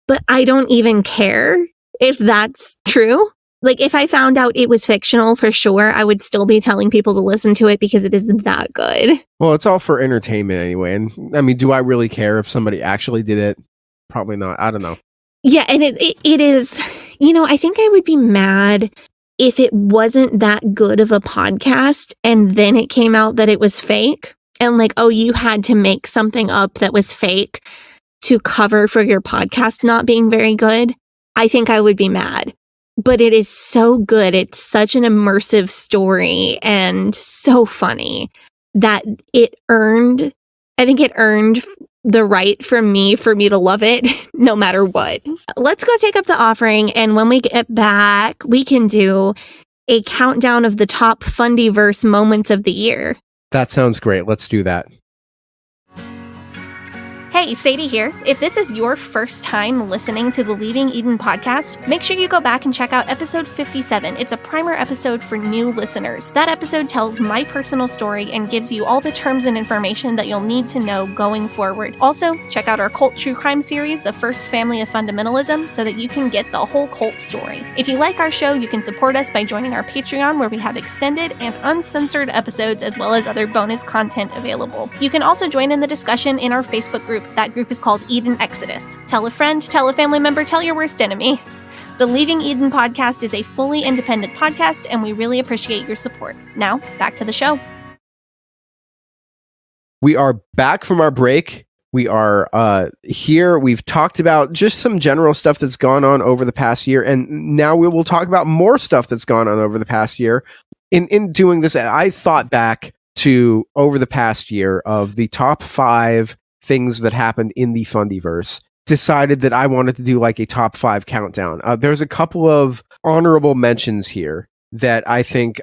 but I don't even care if that's true. Like, if I found out it was fictional, for sure, I would still be telling people to listen to it because it is that good. Well, it's all for entertainment anyway. And I mean, do I really care if somebody actually did it? Probably not. I don't know. Yeah, and it is, I think I would be mad if it wasn't that good of a podcast and then it came out that it was fake. And like, oh, you had to make something up that was fake to cover for your podcast not being very good. I think I would be mad. But it is so good. It's such an immersive story and so funny that I think it earned the right for me to love it no matter what. Let's go take up the offering. And when we get back, we can do a countdown of the top Fundiverse moments of the year. That sounds great. Let's do that. Hey, Sadie here. If this is your first time listening to the Leaving Eden podcast, make sure you go back and check out episode 57. It's a primer episode for new listeners. That episode tells my personal story and gives you all the terms and information that you'll need to know going forward. Also, check out our cult true crime series, The First Family of Fundamentalism, so that you can get the whole cult story. If you like our show, you can support us by joining our Patreon, where we have extended and uncensored episodes as well as other bonus content available. You can also join in the discussion in our Facebook group. That group is called Eden Exodus. Tell a friend, tell a family member, tell your worst enemy. The Leaving Eden podcast is a fully independent podcast, and we really appreciate your support. Now, back to the show. We are back from our break. We are here. We've talked about just some general stuff that's gone on over the past year, and now we will talk about more stuff that's gone on over the past year. In doing this, I thought back to over the past year of the top 5 things that happened in the Fundiverse, decided that I wanted to do like a top 5 countdown. There's a couple of honorable mentions here that I think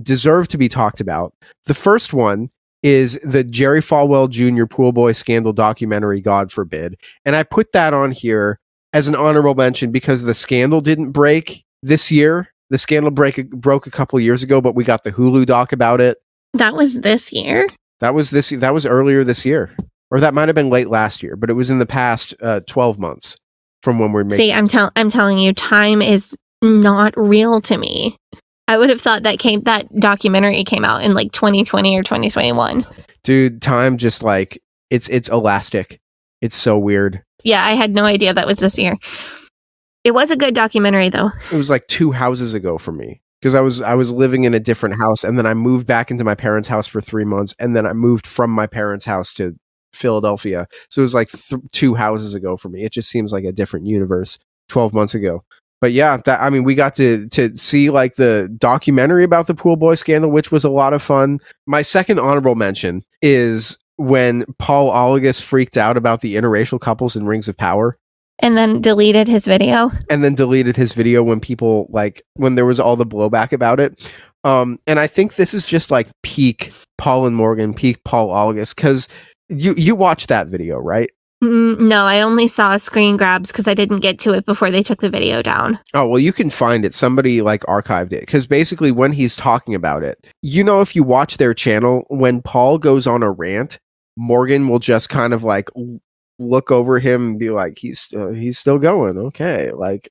deserve to be talked about. The first one is the Jerry Falwell Jr. Pool Boy scandal documentary, God Forbid. And I put that on here as an honorable mention because the scandal didn't break this year. The scandal broke a couple years ago, but we got the Hulu doc about it. That was this year? That was earlier this year. Or that might have been late last year, but it was in the past 12 months from when we're making. See, I'm telling you, time is not real to me. I would have thought that documentary came out in like 2020 or 2021. Dude, time just like it's elastic. It's so weird. Yeah, I had no idea that was this year. It was a good documentary though. It was like 2 houses ago for me. Because I was living in a different house, and then I moved back into my parents' house for 3 months, and then I moved from my parents' house to Philadelphia. So it was like 2 houses ago for me. It just seems like a different universe 12 months ago. But yeah, we got to see like the documentary about the pool boy scandal, which was a lot of fun. My second honorable mention is when Paul Olagus freaked out about the interracial couples in Rings of Power. And then deleted his video. When there was all the blowback about it. And I think this is just like peak Paul and Morgan, peak Paul Olagus, because you watched that video, right? No, I only saw screen grabs because I didn't get to it before they took the video down. Oh, well, you can find it. Somebody like archived it. Because basically when he's talking about it, if you watch their channel, when Paul goes on a rant, Morgan will just kind of like look over him and be like, he's still going. Okay. Like,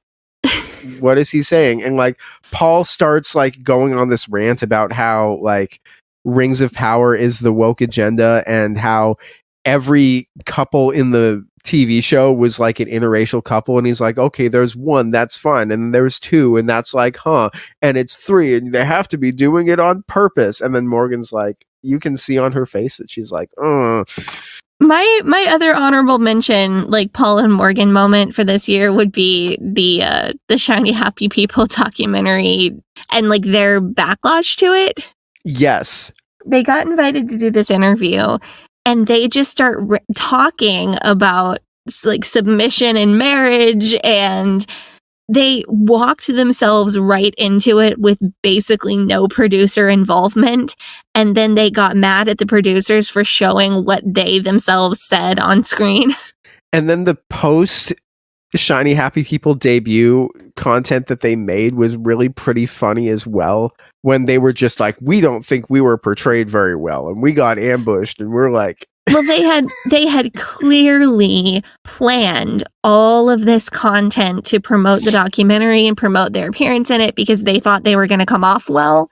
what is he saying? And like Paul starts like going on this rant about how like Rings of Power is the woke agenda and how every couple in the TV show was like an interracial couple. And he's like, okay, there's 1, that's fine. And there's 2, and that's like, and it's 3, and they have to be doing it on purpose. And then Morgan's like, you can see on her face that she's like, My other honorable mention, like Paul and Morgan moment for this year, would be the Shiny Happy People documentary and like their backlash to it. Yes. They got invited to do this interview, and they just start talking about like submission and marriage, and they walked themselves right into it with basically no producer involvement. And then they got mad at the producers for showing what they themselves said on screen. And then the post Shiny Happy People debut content that they made was really pretty funny as well, when they were just like, we don't think we were portrayed very well, and we got ambushed, and we're like, Well, they had clearly planned all of this content to promote the documentary and promote their appearance in it because they thought they were going to come off well,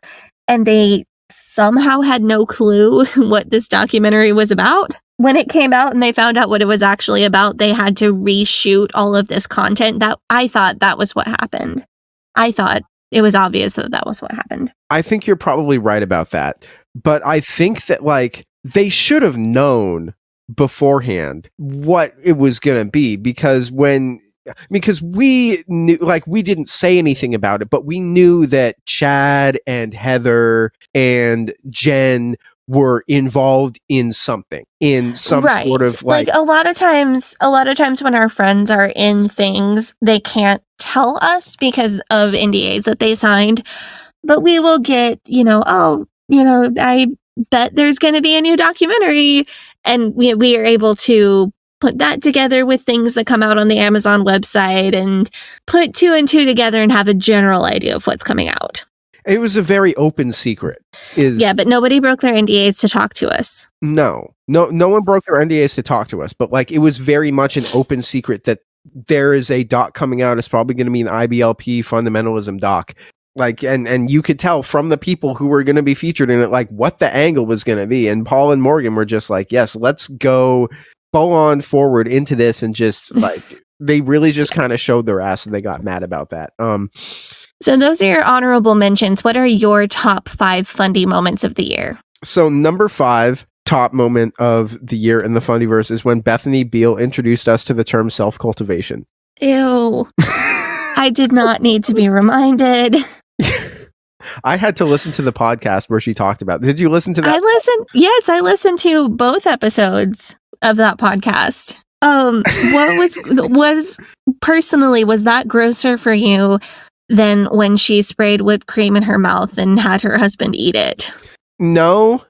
and they somehow had no clue what this documentary was about. When it came out and they found out what it was actually about, they had to reshoot all of this content. That I thought that was what happened. I thought it was obvious that that was what happened. I think you're probably right about that. But I think that, like, they should have known beforehand what it was going to be, because we knew, like, we didn't say anything about it, but we knew that Chad and Heather and Jen were involved in something, in some sort of like a lot of times when our friends are in things, they can't tell us because of NDAs that they signed, but we will get, I bet there's going to be a new documentary, and we are able to put that together with things that come out on the Amazon website and put two and two together and have a general idea of what's coming out. It was a very open secret. But nobody broke their NDAs to talk to us. No one broke their NDAs to talk to us, but like, it was very much an open secret that there is a doc coming out. It's probably going to be an IBLP fundamentalism doc. Like, and you could tell from the people who were going to be featured in it, like, what the angle was going to be. And Paul and Morgan were just like, yes, let's go full on forward into this. And just like, they really just kind of showed their ass, and they got mad about that. So those are your honorable mentions. What are your top 5 Fundy moments of the year? So number 5 top moment of the year in the Fundyverse is when Bethany Beal introduced us to the term self-cultivation. Ew. I did not need to be reminded. I had to listen to the podcast where she talked about it. Did you listen to that? I listened to both episodes of that podcast. What was that grosser for you than when she sprayed whipped cream in her mouth and had her husband eat it? No,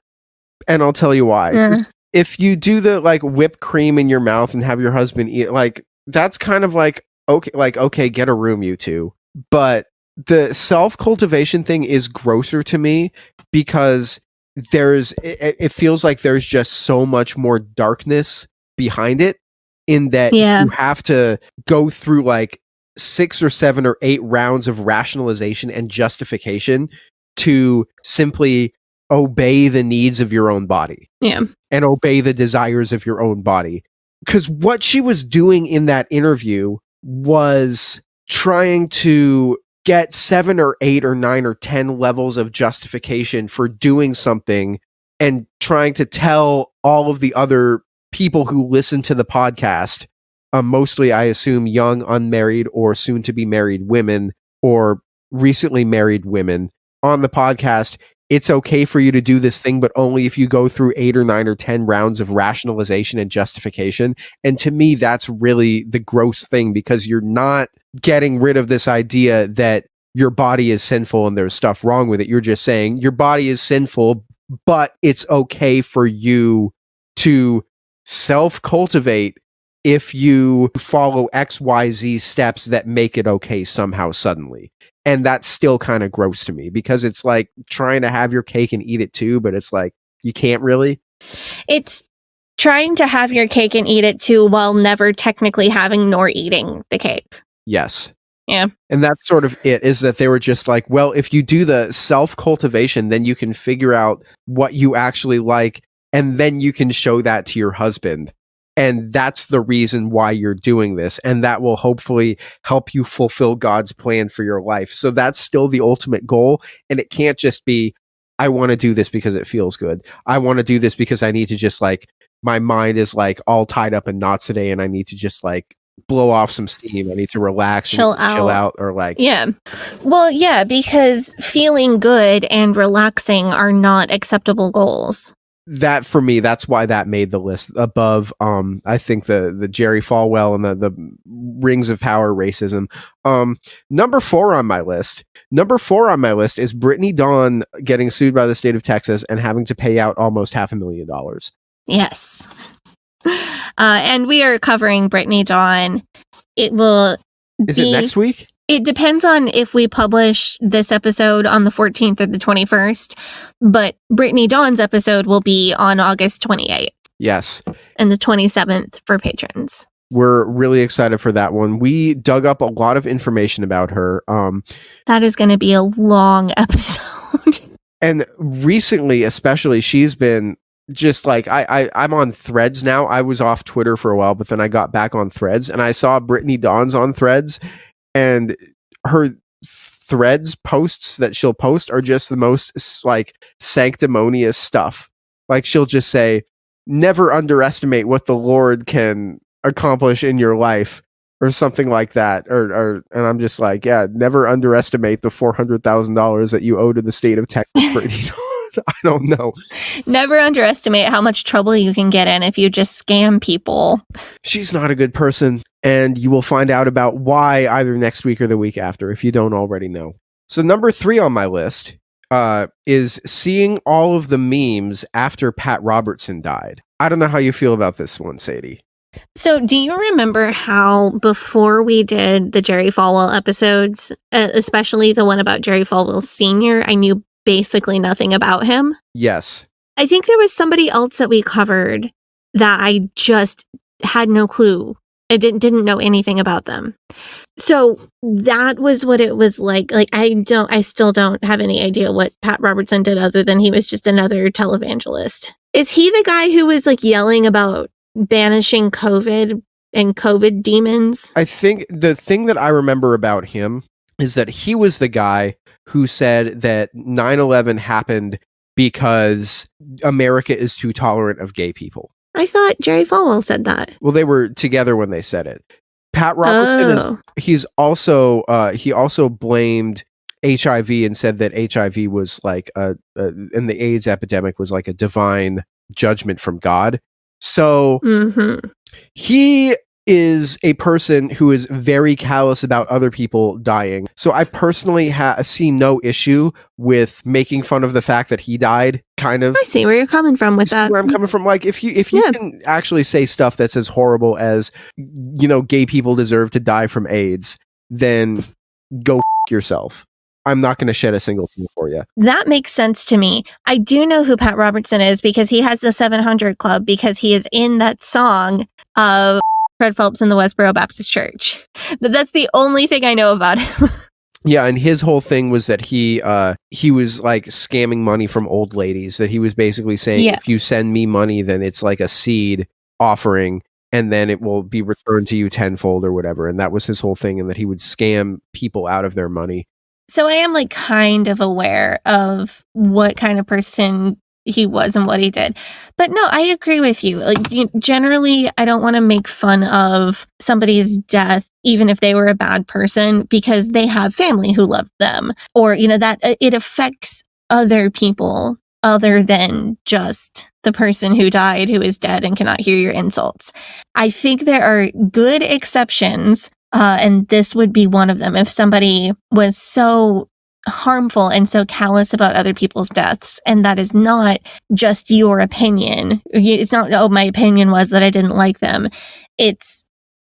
and I'll tell you why. If you do the like whipped cream in your mouth and have your husband eat, like, that's kind of like, okay, get a room, you two. But the self-cultivation thing is grosser to me because it feels like there's just so much more darkness behind it, in that you have to go through like 6 or 7 or 8 rounds of rationalization and justification to simply obey the needs of your own body. Yeah. And obey the desires of your own body. Because what she was doing in that interview was trying to get 7 or 8 or 9 or 10 levels of justification for doing something, and trying to tell all of the other people who listen to the podcast, mostly, I assume, young, unmarried, or soon to be married women, or recently married women on the podcast, it's okay for you to do this thing, but only if you go through 8 or 9 or 10 rounds of rationalization and justification. And to me, that's really the gross thing, because you're not getting rid of this idea that your body is sinful and there's stuff wrong with it. You're just saying your body is sinful, but it's okay for you to self-cultivate if you follow XYZ steps that make it okay somehow suddenly. And that's still kind of gross to me, because it's like trying to have your cake and eat it too, but it's like, you can't really. It's trying to have your cake and eat it too while never technically having nor eating the cake. Yes. Yeah. And that's sort of it, is that they were just like, well, if you do the self-cultivation, then you can figure out what you actually like, and then you can show that to your husband. And that's the reason why you're doing this. And that will hopefully help you fulfill God's plan for your life. So that's still the ultimate goal. And it can't just be, I want to do this because it feels good. I want to do this because I need to just like, my mind is like all tied up in knots today, and I need to just like blow off some steam. I need to relax and chill out, or like. Yeah. Well, yeah, because feeling good and relaxing are not acceptable goals. That, for me, that's why that made the list above, I think the Jerry Falwell and the Rings of Power racism. Number 4 on my list is Brittany Dawn getting sued by the state of Texas and having to pay out almost $500,000. Yes. And we are covering Brittany Dawn. It will Is it next week? It depends on if we publish this episode on the 14th or the 21st, but Brittany Dawn's episode will be on August 28th. Yes. And the 27th for patrons. We're really excited for that one. We dug up a lot of information about her. That is going to be a long episode. And recently, especially, she's been just like, I'm on Threads now. I was off Twitter for a while, but then I got back on Threads, and I saw Brittany Dawn's on Threads, and her Threads posts that she'll post are just the most like sanctimonious stuff. Like, she'll just say, never underestimate what the Lord can accomplish in your life, or something like that, or and I'm just like, yeah, never underestimate the $400,000 that you owe to the state of Texas. I don't know. Never underestimate how much trouble you can get in if you just scam people. She's not a good person, and you will find out about why either next week or the week after if you don't already know. So number 3 on my list is seeing all of the memes after Pat Robertson died. I don't know how you feel about this one, Sadie. So do you remember how before we did the Jerry Falwell episodes, especially the one about Jerry Falwell Sr., I knew basically nothing about him? Yes. I think there was somebody else that we covered that I just had no clue. I didn't know anything about them. So that was what it was like. Like, I still don't have any idea what Pat Robertson did other than he was just another televangelist. Is he the guy who was like yelling about banishing COVID and COVID demons? I think the thing that I remember about him is that he was the guy who said that 9/11 happened because America is too tolerant of gay people. I thought Jerry Falwell said that. Well, they were together when they said it. Pat Robertson he also blamed HIV and said that HIV was like and the AIDS epidemic was like a divine judgment from God. So he is a person who is very callous about other people dying. So I personally see no issue with making fun of the fact that he died, kind of. I see where you're coming from with that. Where I'm coming from. Like, if you can actually say stuff that's as horrible as, gay people deserve to die from AIDS, then go yourself. I'm not going to shed a single tear for you. That makes sense to me. I do know who Pat Robertson is because he has the 700 Club, because he is in that song of Fred Phelps in the Westboro Baptist Church. But that's the only thing I know about him. Yeah, and his whole thing was that he was like scamming money from old ladies. That he was basically saying, if you send me money, then it's like a seed offering, and then it will be returned to you tenfold or whatever. And that was his whole thing, and that he would scam people out of their money. So I am like kind of aware of what kind of person he was and what he did. But no, I agree with you. Like, generally, I don't want to make fun of somebody's death, even if they were a bad person, because they have family who love them, or, that it affects other people other than just the person who died, who is dead and cannot hear your insults. I think there are good exceptions. And this would be one of them. If somebody was so harmful and so callous about other people's deaths, and that is not just your opinion. It's not, my opinion was that I didn't like them. It's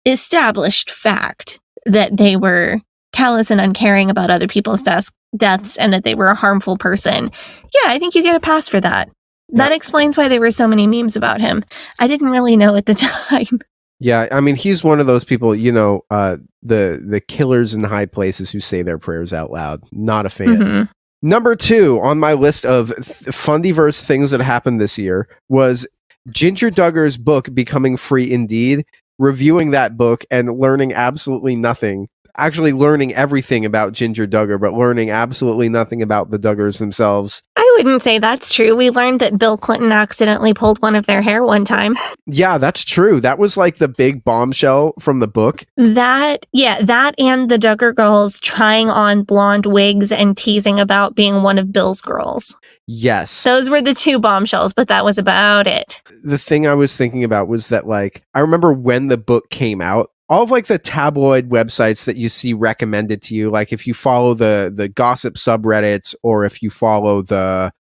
established fact that they were callous and uncaring about other people's deaths and that they were a harmful person. Yeah, I think you get a pass for that. That explains why there were so many memes about him. I didn't really know at the time. Yeah, I mean, he's one of those people, the killers in high places who say their prayers out loud. Not a fan. Number 2 on my list of Fundiverse things that happened this year was Ginger Duggar's book, Becoming Free Indeed, reviewing that book and learning absolutely nothing. Actually learning everything about Ginger Duggar, but learning absolutely nothing about the Duggars themselves. I wouldn't say that's true. We learned that Bill Clinton accidentally pulled one of their hair one time. Yeah, that's true. That was like the big bombshell from the book. That and the Duggar girls trying on blonde wigs and teasing about being one of Bill's girls. Yes. Those were the 2 bombshells, but that was about it. The thing I was thinking about was that, like, I remember when the book came out, all of like the tabloid websites that you see recommended to you, like if you follow the gossip subreddits, or if you follow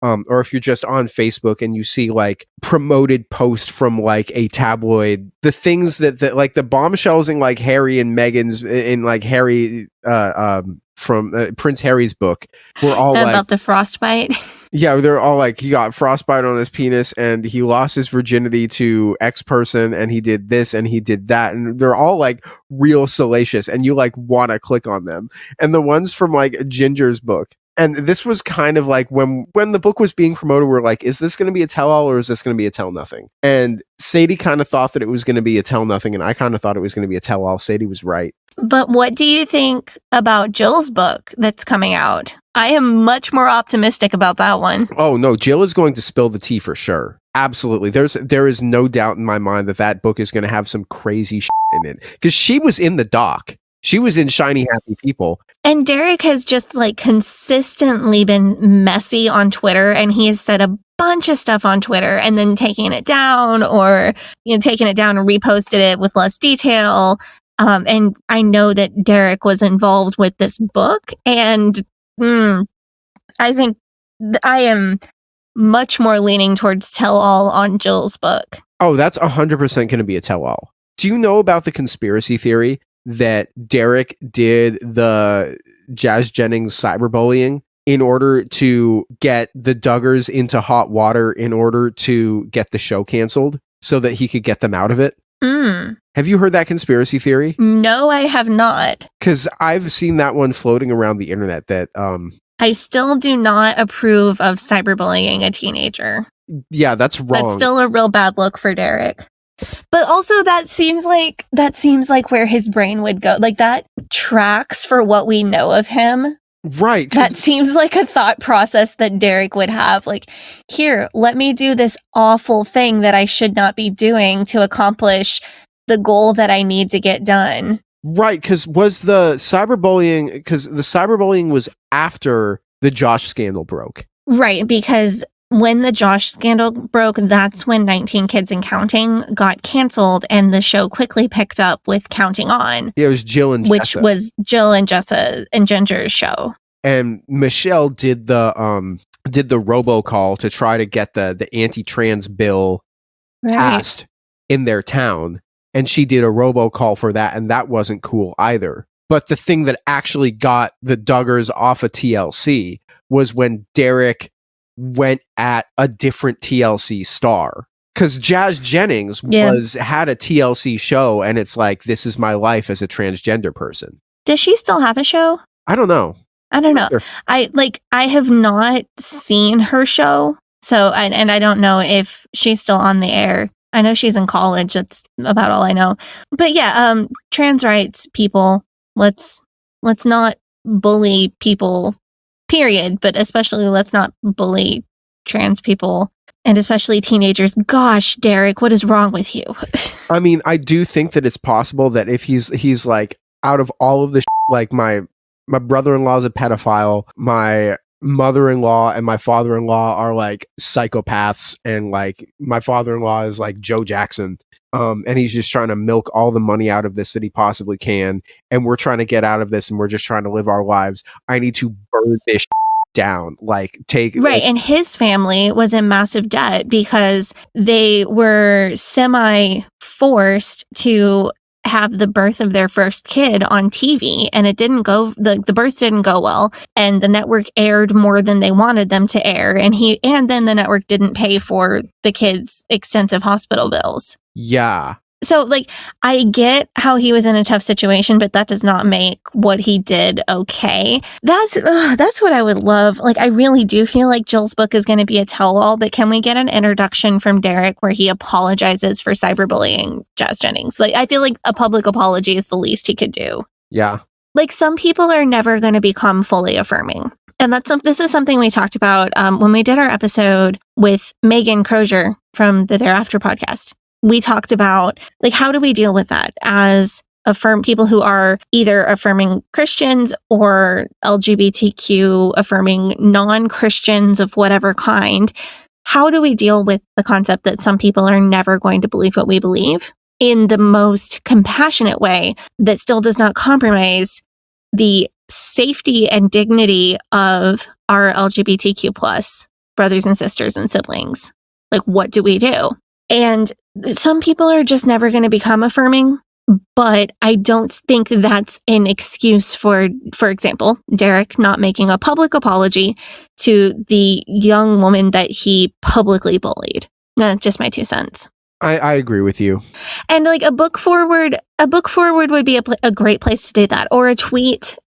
or if you're just on Facebook and you see like promoted posts from like a tabloid, the things that like the bombshells in like Harry and Meghan's, in like Harry from Prince Harry's book, were all about the frostbite. Yeah, they're all like, he got frostbite on his penis and he lost his virginity to X person and he did this and he did that. And they're all like real salacious and you like want to click on them. And the ones from like Ginger's book. And this was kind of like when the book was being promoted, we're like, is this going to be a tell-all or is this going to be a tell-nothing? And Sadie kind of thought that it was going to be a tell-nothing and I kind of thought it was going to be a tell-all. Sadie was right. But what do you think about Jill's book that's coming out? I am much more optimistic about that one. Oh no, Jill is going to spill the tea for sure. Absolutely. There is no doubt in my mind that book is going to have some crazy shit in it because she was in the doc. She was in Shiny Happy People. And Derek has just like consistently been messy on Twitter, and he has said a bunch of stuff on Twitter and then taking it down or, taking it down and reposted it with less detail. And I know that Derek was involved with this book, and I think I am much more leaning towards tell-all on Jill's book. Oh, that's 100% going to be a tell-all. Do you know about the conspiracy theory that Derek did the Jazz Jennings cyberbullying in order to get the Duggars into hot water in order to get the show canceled so that he could get them out of it? Have you heard that conspiracy theory? No, I have not. Because I've seen that one floating around the internet that... I still do not approve of cyberbullying a teenager. Yeah, that's wrong. That's still a real bad look for Derek. But also that seems like where his brain would go. Like that tracks for what we know of him. Right. That seems like a thought process that Derek would have. Like, here, let me do this awful thing that I should not be doing to accomplish the goal that I need to get done. Right, because the cyberbullying was after the Josh scandal broke. Right, because when the Josh scandal broke, that's when 19 Kids and Counting got canceled, and the show quickly picked up with Counting On. Yeah, it was Jill and Jessa. Which was Jill and Jessa and Ginger's show. And Michelle did the robocall to try to get the anti-trans bill passed in their town. And she did a robocall for that, and that wasn't cool either. But the thing that actually got the Duggars off of TLC was when Derek went at a different TLC star. Because Jazz Jennings had a TLC show, and it's like, this is my life as a transgender person. Does she still have a show? I don't know. Sure. I have not seen her show, so and I don't know if she's still on the air. I know she's in college. That's about all I know. But yeah, trans rights people, let's not bully people, period. But especially let's not bully trans people, and especially teenagers. Gosh, Derek, what is wrong with you? I mean, I do think that it's possible that if he's like, out of all of the like my brother-in-law is a pedophile, my mother-in-law and my father-in-law are like psychopaths, and like my father-in-law is like Joe Jackson, and he's just trying to milk all the money out of this that he possibly can, and we're trying to get out of this, and we're just trying to live our lives. I need to burn this down, and his family was in massive debt because they were semi-forced to have the birth of their first kid on TV, and it didn't go, the birth didn't go well, and the network aired more than they wanted them to air, and then the network didn't pay for the kids' extensive hospital bills. Yeah. So, like, I get how he was in a tough situation, but that does not make what he did okay. That's what I would love. Like, I really do feel like Jill's book is going to be a tell-all, but can we get an introduction from Derek where he apologizes for cyberbullying Jazz Jennings? Like, I feel like a public apology is the least he could do. Yeah. Like, some people are never going to become fully affirming. And this is something we talked about when we did our episode with Megan Crozier from the Thereafter podcast. We talked about, like, how do we deal with that as people who are either affirming Christians or LGBTQ affirming non-Christians of whatever kind? How do we deal with the concept that some people are never going to believe what we believe in the most compassionate way that still does not compromise the safety and dignity of our LGBTQ plus brothers and sisters and siblings? Like, what do we do? And some people are just never going to become affirming. But I don't think that's an excuse for example, Derek not making a public apology to the young woman that he publicly bullied. Just my 2 cents. I agree with you. And like a book forward would be a great place to do that, or a tweet,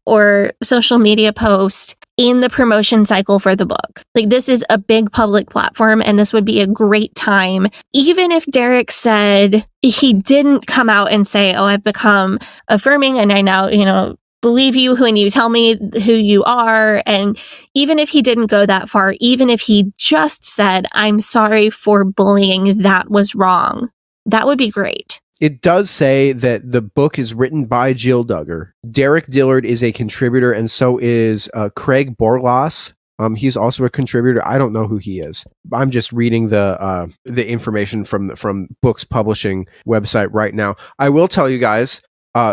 or social media post in the promotion cycle for the book. Like, this is a big public platform, and this would be a great time. Even if Derek said he didn't come out and say, "Oh, I've become affirming, and I now, believe you when you tell me who you are." And even if he didn't go that far, even if he just said, "I'm sorry for bullying, that was wrong," that would be great. It does say that the book is written by Jill Duggar. Derek Dillard is a contributor, and so is Craig Borlas. He's also a contributor. I don't know who he is. I'm just reading the information from Books Publishing website right now. I will tell you guys.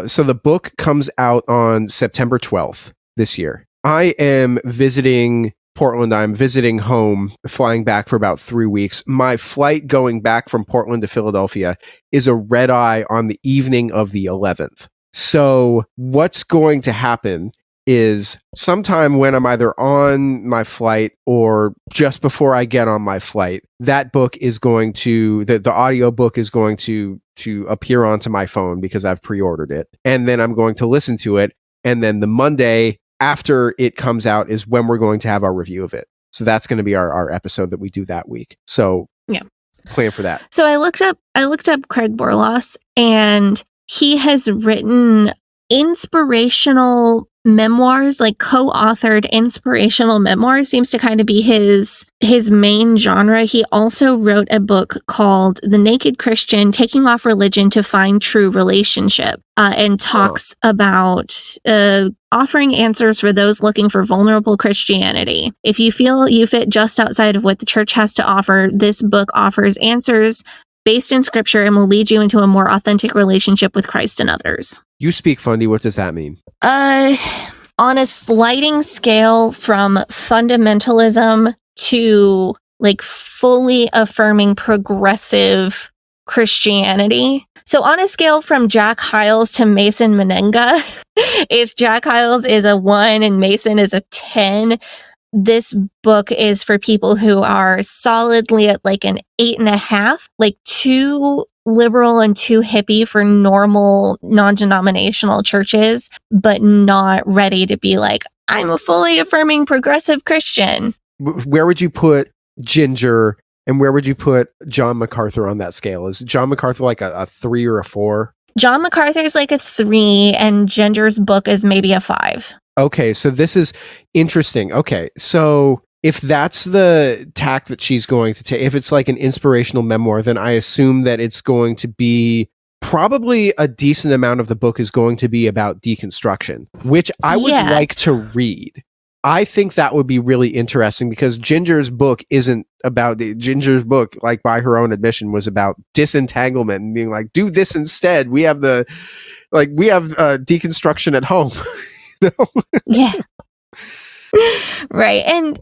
So the book comes out on September 12th this year. I am visiting Portland. I'm visiting home, flying back for about 3 weeks. My flight going back from Portland to Philadelphia is a red eye on the evening of the 11th. So what's going to happen is sometime when I'm either on my flight or just before I get on my flight, that book is going to, the audio book is going to appear onto my phone because I've pre-ordered it. And then I'm going to listen to it. And then the Monday after it comes out is when we're going to have our review of it. So that's going to be our episode that we do that week. So yeah, plan for that. So I looked up Craig Borlas, and he has written inspirational memoirs, like co-authored inspirational memoirs seems to kind of be his main genre. He also wrote a book called The Naked Christian: Taking Off Religion to Find True Relationship, and talks about offering answers for those looking for vulnerable Christianity. If you feel you fit just outside of what the church has to offer, this book offers answers based in scripture and will lead you into a more authentic relationship with Christ and others. You speak Fundy. What does that mean? On a sliding scale from fundamentalism to like fully affirming progressive Christianity. So on a scale from Jack Hyles to Mason Menenga, if Jack Hyles is a 1 and Mason is a 10, this book is for people who are solidly at like an 8.5, like too liberal and too hippie for normal non-denominational churches, but not ready to be like, I'm a fully affirming progressive Christian. Where would you put Ginger, and where would you put John MacArthur on that scale? Is John MacArthur like a 3 or a 4? John MacArthur's like a 3, and Ginger's book is maybe a 5. Okay, so this is interesting. Okay, so if that's the tack that she's going to take, if it's like an inspirational memoir, then I assume that it's going to be probably a decent amount of the book is going to be about deconstruction, which I would like to read. I think that would be really interesting because Ginger's book isn't about Ginger's book, like by her own admission, was about disentanglement and being like, do this instead. We have deconstruction at home. You know? Yeah. Right. And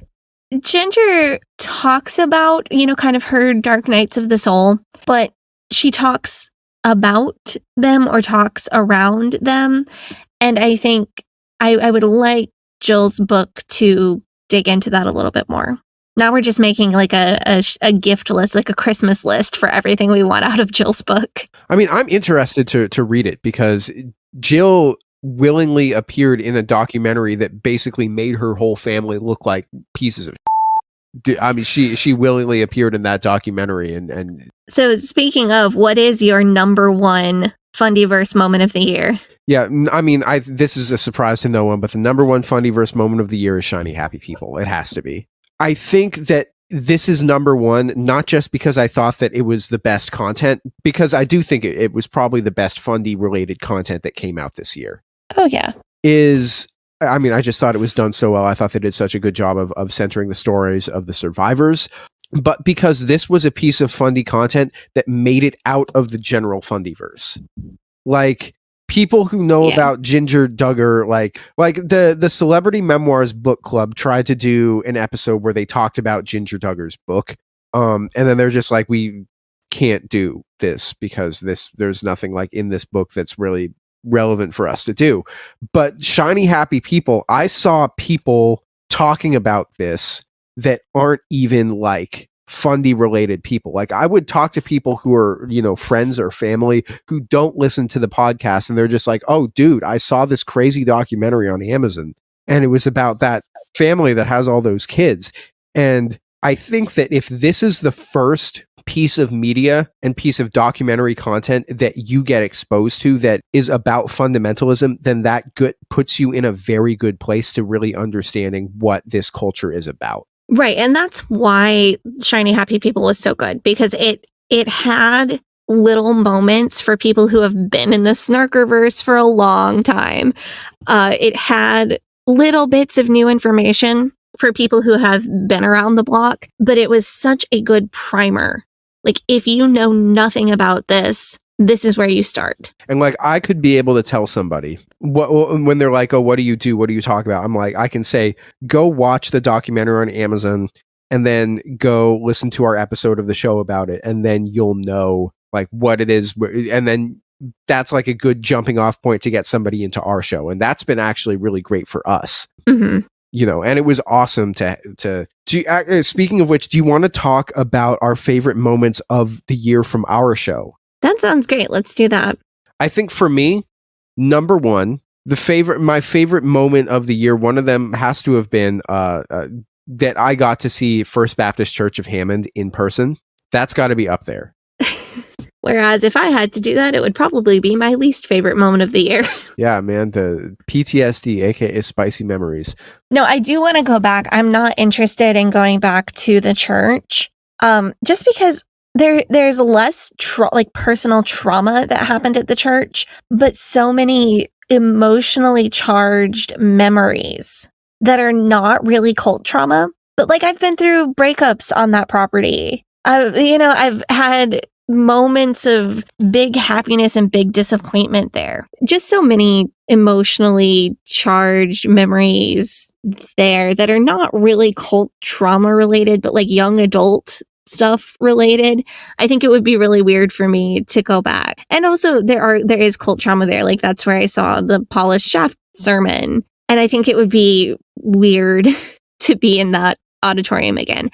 Ginger talks about, kind of her dark nights of the soul, but she talks about them or talks around them. And I think I would like Jill's book to dig into that a little bit more. Now we're just making like a gift list, like a Christmas list for everything we want out of Jill's book. I mean, I'm interested to read it because Jill willingly appeared in a documentary that basically made her whole family look like pieces of shit. I mean, she willingly appeared in that documentary. And so speaking of, what is your number one Fundiverse moment of the year? Yeah, I mean, this is a surprise to no one, but the number one Fundiverse moment of the year is Shiny Happy People. It has to be. I think that this is number one, not just because I thought that it was the best content, because I do think it was probably the best Fundy-related content that came out this year. Oh, yeah. I just thought it was done so well. I thought they did such a good job of centering the stories of the survivors. But because this was a piece of Fundy content that made it out of the general Fundiverse. Like, people who know about Ginger Duggar, like the Celebrity Memoirs Book Club tried to do an episode where they talked about Ginger Duggar's book. And then they're just like, we can't do this because there's nothing like in this book that's really relevant for us to do. But Shiny Happy People, I saw people talking about this that aren't even like Fundy related people. Like I would talk to people who are, you know, friends or family who don't listen to the podcast, and they're just like, oh dude, I saw this crazy documentary on Amazon and it was about that family that has all those kids. And I think that if this is the first piece of media and piece of documentary content that you get exposed to that is about fundamentalism, then that puts you in a very good place to really understanding what this culture is about. Right. And that's why Shiny Happy People was so good, because it had little moments for people who have been in the Snarkerverse for a long time. It had little bits of new information for people who have been around the block, but it was such a good primer. Like, if you know nothing about this, this is where you start. And like, I could be able to tell somebody when they're like, oh, what do you do? What do you talk about? I'm like, I can say, go watch the documentary on Amazon and then go listen to our episode of the show about it. And then you'll know like what it is. And then that's like a good jumping off point to get somebody into our show. And that's been actually really great for us. Mm-hmm. You know, and it was awesome speaking of which, do you want to talk about our favorite moments of the year from our show? That sounds great. Let's do that. I think for me, number one, my favorite moment of the year, one of them has to have been that I got to see First Baptist Church of Hammond in person. That's got to be up there. Whereas if I had to do that, it would probably be my least favorite moment of the year. Yeah, man, the PTSD, aka spicy memories. No, I do want to go back. I'm not interested in going back to the church, just because there's less personal trauma that happened at the church, but so many emotionally charged memories that are not really cult trauma. But like, I've been through breakups on that property. I've had moments of big happiness and big disappointment there. Just so many emotionally charged memories there that are not really cult trauma related, but like young adult stuff related. I think it would be really weird for me to go back. And also there is cult trauma there. Like, that's where I saw the polished shaft sermon. And I think it would be weird to be in that auditorium again.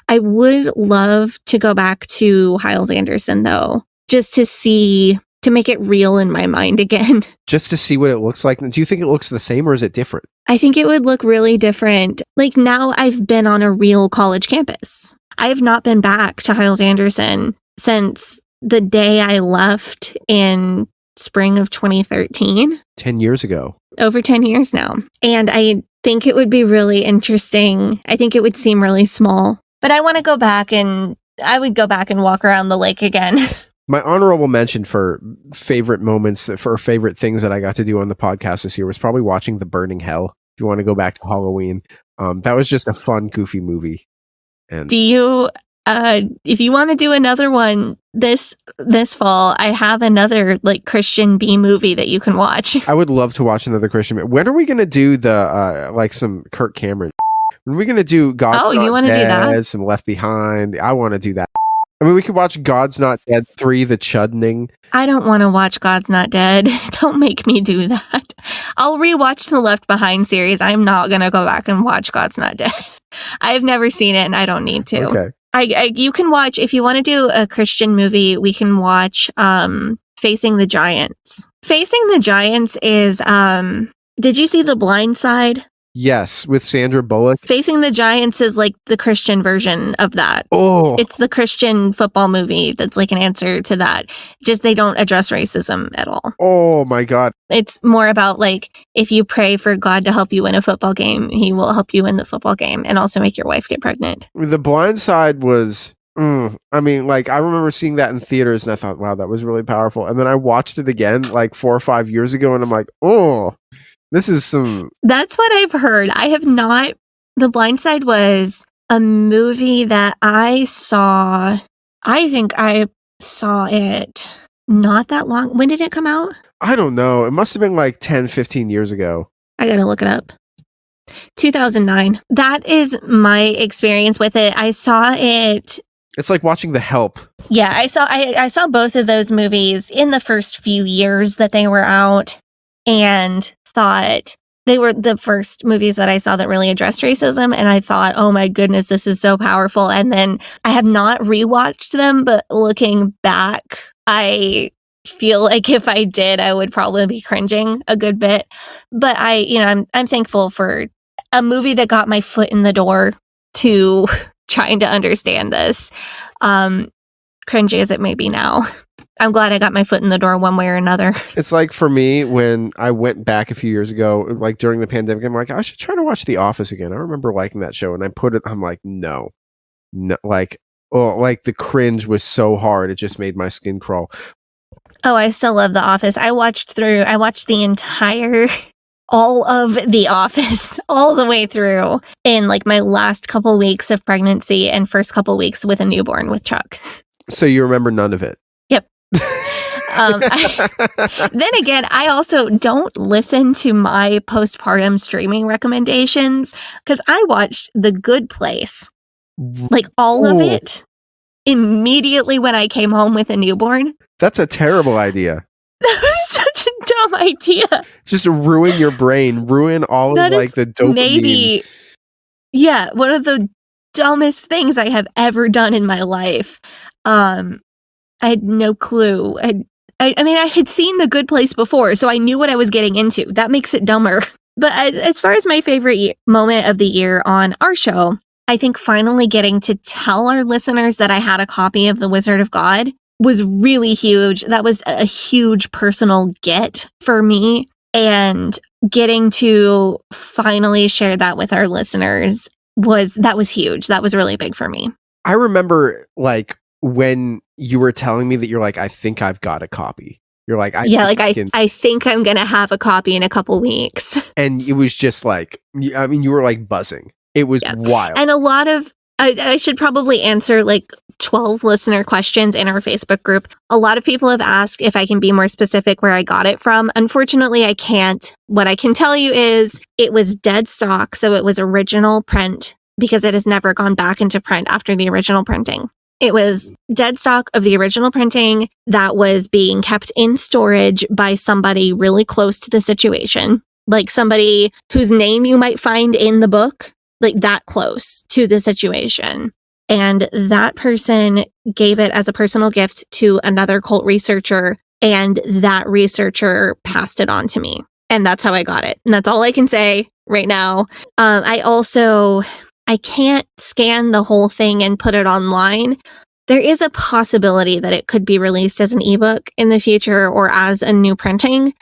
I would love to go back to Hyles Anderson though, just to make it real in my mind again. Just to see what it looks like. Do you think it looks the same or is it different? I think it would look really different. Like, now I've been on a real college campus. I have not been back to Hyles Anderson since the day I left in spring of 2013. 10 years ago. Over 10 years now. And I think it would be really interesting. I think it would seem really small. But I want to go back, and I would go back and walk around the lake again. My honorable mention for favorite moments, for favorite things that I got to do on the podcast this year was probably watching The Burning Hell. If you want to go back to Halloween, that was just a fun, goofy movie. And do you, if you want to do another one this fall, I have another like Christian B movie that you can watch. I would love to watch another Christian. When are we going to do the like some Kirk Cameron? When are we going to do God's Not you want to do that? Some Left Behind. I want to do that. I mean, we could watch God's Not Dead 3, The Chuddening. I don't want to watch God's Not Dead. Don't make me do that. I'll rewatch the Left Behind series. I'm not going to go back and watch God's Not Dead. I've never seen it and I don't need to. Okay. You can watch, if you want to do a Christian movie, we can watch Facing the Giants. Facing the Giants is, did you see The Blind Side? Yes, with Sandra Bullock. Facing the Giants is like the Christian version of that. Oh. It's the Christian football movie that's like an answer to that. Just they don't address racism at all. Oh my God. It's more about like, if you pray for God to help you win a football game, he will help you win the football game and also make your wife get pregnant. The Blind Side was, I mean, like, I remember seeing that in theaters and I thought, wow, that was really powerful. And then I watched it again like 4 or 5 years ago and I'm like, oh, this is some... That's what I've heard. I have not... The Blind Side was a movie that I saw... I think I saw it not that long... When did it come out? I don't know. It must have been like 10, 15 years ago. I gotta look it up. 2009. That is my experience with it. I saw it It's like watching The Help. Yeah, I saw both of those movies in the first few years that they were out, and thought they were the first movies that I saw that really addressed racism, and I thought, oh my goodness, this is so powerful. And then I have not rewatched them, but looking back, I feel like if I did, I would probably be cringing a good bit. But I'm thankful for a movie that got my foot in the door to trying to understand this. Cringy as it may be now, I'm glad I got my foot in the door one way or another. It's like for me, when I went back a few years ago, like during the pandemic, I'm like, I should try to watch The Office again. I remember liking that show, and I'm like, no, like, oh, like the cringe was so hard, it just made my skin crawl. Oh, I still love The Office. I watched the entire, all of The Office, all the way through in like my last couple weeks of pregnancy and first couple weeks with a newborn with Chuck. So you remember none of it? Yep. Then again, I also don't listen to my postpartum streaming recommendations because I watched The Good Place, like all of it, immediately when I came home with a newborn. That's a terrible idea. That was such a dumb idea. Just ruin your brain, ruin all of like the dopamine. Maybe, yeah, one of the dumbest things I have ever done in my life. I had no clue. I mean, I had seen The Good Place before, so I knew what I was getting into. That makes it dumber. But as far as my favorite moment of the year on our show, I think finally getting to tell our listeners that I had a copy of The Wizard of God was really huge. That was a huge personal get for me. And getting to finally share that with our listeners was huge. That was really big for me. I remember like when you were telling me that you're like, I think I've got a copy. You're like, I think I'm going to have a copy in a couple weeks. And it was just like, I mean, you were like buzzing. It was wild. And a lot of, I should probably answer like 12 listener questions in our Facebook group. A lot of people have asked if I can be more specific where I got it from. Unfortunately, I can't. What I can tell you is it was dead stock. So it was original print because it has never gone back into print after the original printing. It was dead stock of the original printing that was being kept in storage by somebody really close to the situation, like somebody whose name you might find in the book, like that close to the situation. And that person gave it as a personal gift to another cult researcher, and that researcher passed it on to me. And that's how I got it. And that's all I can say right now. I can't scan the whole thing and put it online. There is a possibility that it could be released as an ebook in the future or as a new printing.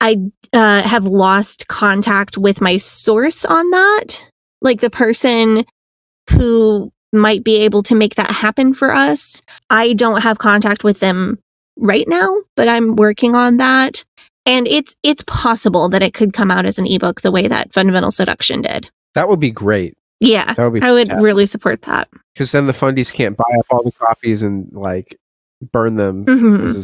I have lost contact with my source on that, like the person who might be able to make that happen for us. I don't have contact with them right now, but I'm working on that. And it's possible that it could come out as an ebook the way that Fundamental Seduction did. That would be great. Yeah, I would really support that. Because then the fundies can't buy up all the copies and like burn them. Mm-hmm.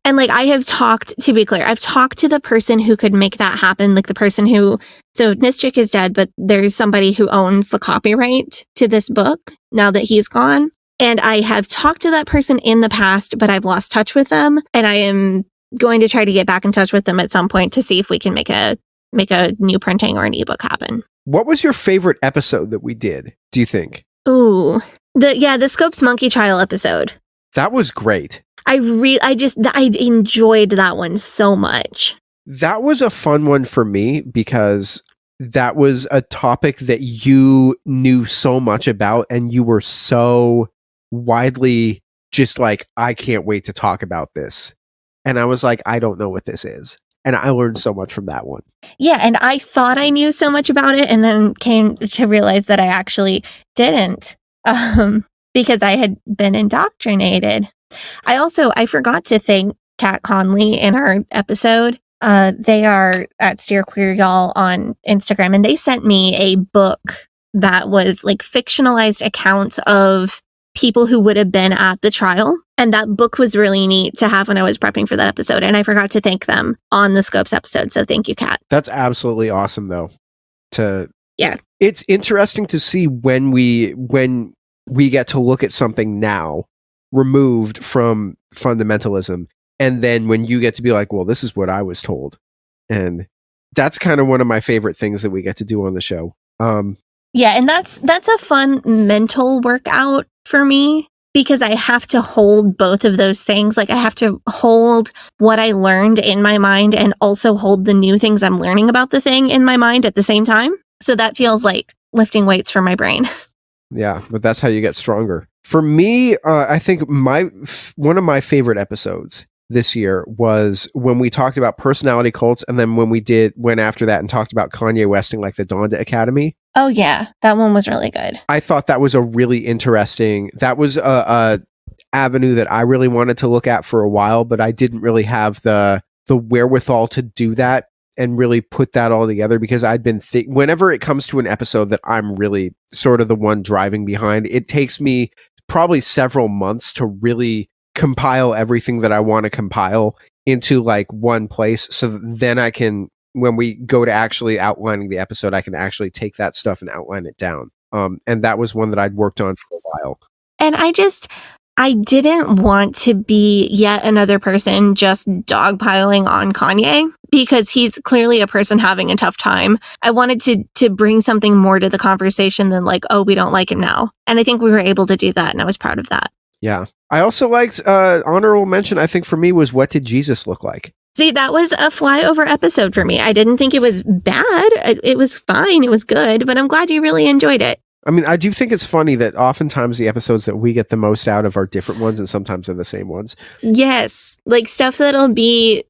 And like to be clear, I've talked to the person who could make that happen. Like the person so Nischik is dead, but there's somebody who owns the copyright to this book now that he's gone. And I have talked to that person in the past, but I've lost touch with them. And I am going to try to get back in touch with them at some point to see if we can make a new printing or an ebook happen. What was your favorite episode that we did, do you think? Ooh, the Scopes Monkey Trial episode. That was great. I enjoyed that one so much. That was a fun one for me because that was a topic that you knew so much about and you were so widely just like, I can't wait to talk about this. And I was like, I don't know what this is. And I learned so much from that one. Yeah, and I thought I knew so much about it and then came to realize that I actually didn't because I had been indoctrinated. I forgot to thank Kat Conley in our episode. They are at Steer Queer Y'all on Instagram, and they sent me a book that was like fictionalized accounts of people who would have been at the trial. And that book was really neat to have when I was prepping for that episode. And I forgot to thank them on the Scopes episode. So thank you, Kat. That's absolutely awesome, though. Yeah. It's interesting to see when we get to look at something now removed from fundamentalism. And then when you get to be like, well, this is what I was told. And that's kind of one of my favorite things that we get to do on the show. Yeah, and that's a fun mental workout for me because I have to hold both of those things. Like I have to hold what I learned in my mind and also hold the new things I'm learning about the thing in my mind at the same time. So that feels like lifting weights for my brain. Yeah, but that's how you get stronger. For me, I think one of my favorite episodes this year was when we talked about personality cults, and then when we went after that and talked about Kanye West and like the Donda Academy. Oh yeah, that one was really good. I thought that was a really interesting. That was a avenue that I really wanted to look at for a while, but I didn't really have the wherewithal to do that and really put that all together because I'd been whenever it comes to an episode that I'm really sort of the one driving behind, it takes me probably several months to really compile everything that I want to compile into like one place. So then I can, when we go to actually outlining the episode, I can actually take that stuff and outline it down. And that was one that I'd worked on for a while. And I didn't want to be yet another person just dogpiling on Kanye because he's clearly a person having a tough time. I wanted to bring something more to the conversation than like, oh, we don't like him now. And I think we were able to do that. And I was proud of that. Yeah. I also liked honorable mention, I think for me, was What Did Jesus Look Like? See, that was a flyover episode for me. I didn't think it was bad. It was fine. It was good, but I'm glad you really enjoyed it. I mean, I do think it's funny that oftentimes the episodes that we get the most out of are different ones and sometimes they're the same ones. Yes. Like stuff that'll be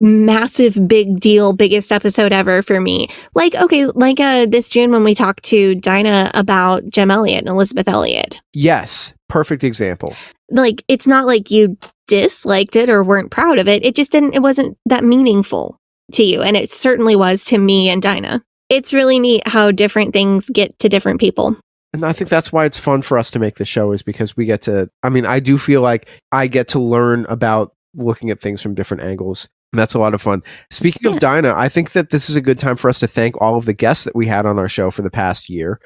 massive, big deal, biggest episode ever for me. Like, okay, like this June when we talked to Dinah about Jem Elliott and Elizabeth Elliott. Yes. Perfect example. Like, it's not like you disliked it or weren't proud of it. It wasn't that meaningful to you. And it certainly was to me and Dinah. It's really neat how different things get to different people. And I think that's why it's fun for us to make the show is because we get to, I mean, I do feel like I get to learn about looking at things from different angles. And that's a lot of fun. Speaking of Dinah, I think that this is a good time for us to thank all of the guests that we had on our show for the past year.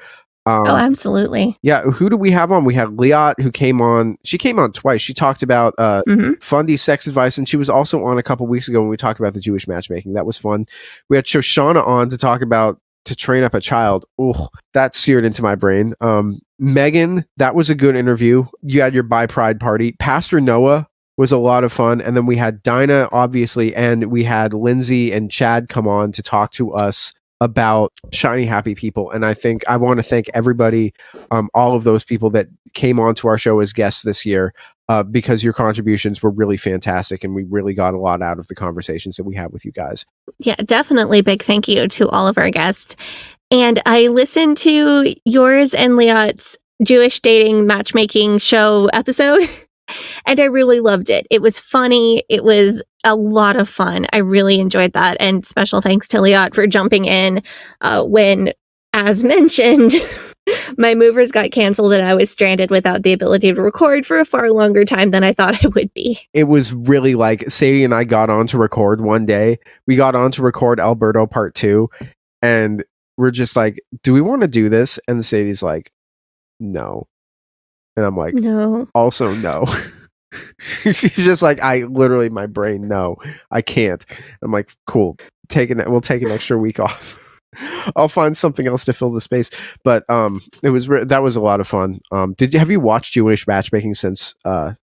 Oh, absolutely. Yeah. Who do we have on? We had Liat, who came on. She came on twice. She talked about Fundy sex advice, and she was also on a couple weeks ago when we talked about the Jewish matchmaking. That was fun. We had Shoshana on to talk about To Train Up a Child. Oh, that seared into my brain. Megan, that was a good interview. You had your Bi Pride party. Pastor Noah was a lot of fun. And then we had Dinah, obviously, and we had Lindsay and Chad come on to talk to us about Shiny Happy People. And I think I want to thank everybody, all of those people that came on to our show as guests this year, because your contributions were really fantastic and we really got a lot out of the conversations that we had with you guys. Yeah, definitely big thank you to all of our guests. And I listened to yours and Liat's Jewish dating matchmaking show episode and I really loved it. It was funny. It was a lot of fun. I really enjoyed that. And special thanks to Liat for jumping in when, as mentioned, my movers got canceled and I was stranded without the ability to record for a far longer time than I thought I would be. It was really like Sadie and I got on to record one day. We got on to record Alberto Part 2 and we're just like, do we want to do this? And Sadie's like, no. And I'm like, no. Also, no. She's just like, my brain, no, I can't. I'm like, cool. We'll take an extra week off. I'll find something else to fill the space. But that was a lot of fun. Have you watched Jewish matchmaking since?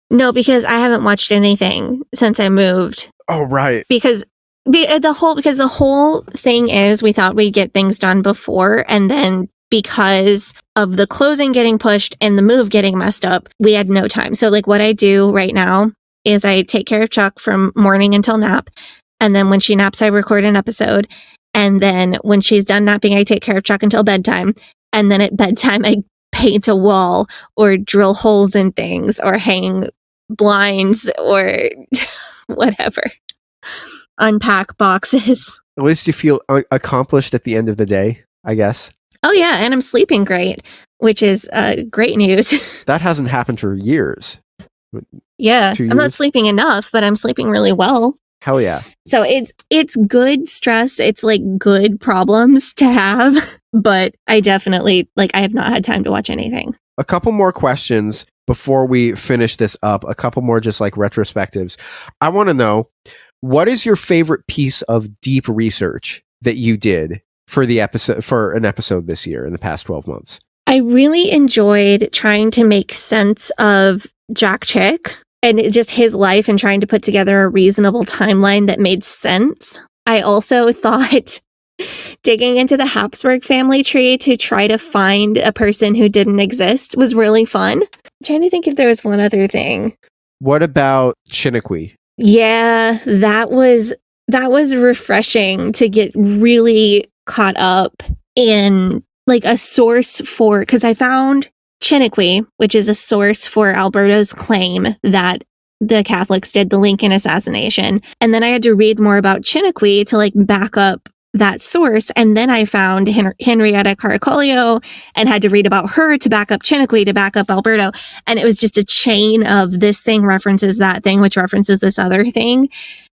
No, because I haven't watched anything since I moved. Oh, right. Because the whole thing is we thought we'd get things done before, and then because of the closing getting pushed and the move getting messed up, we had no time. So like what I do right now is I take care of Chuck from morning until nap. And then when she naps, I record an episode. And then when she's done napping, I take care of Chuck until bedtime. And then at bedtime, I paint a wall or drill holes in things or hang blinds or whatever. Unpack boxes. At least you feel accomplished at the end of the day, I guess. Oh, yeah. And I'm sleeping great, which is great news. That hasn't happened for years. Yeah. I'm not sleeping enough, but I'm sleeping really well. Hell yeah. So it's good stress. It's like good problems to have. But I definitely, I have not had time to watch anything. a couple more questions before we finish this up. A couple more just like retrospectives. I want to know, what is your favorite piece of deep research that you did for an episode this year in the past 12 months? I really enjoyed trying to make sense of Jack Chick and just his life and trying to put together a reasonable timeline that made sense. I also thought digging into the Habsburg family tree to try to find a person who didn't exist was really fun. I'm trying to think if there was one other thing. What about Chiniquy? Yeah, that was refreshing to get really caught up in like a source for, because I found Chiniquy, which is a source for Alberto's claim that the Catholics did the Lincoln assassination. And then I had to read more about Chiniquy to like back up that source. And then I found Henrietta Caracciolo and had to read about her to back up Chiniquy to back up Alberto. And it was just a chain of this thing references that thing, which references this other thing.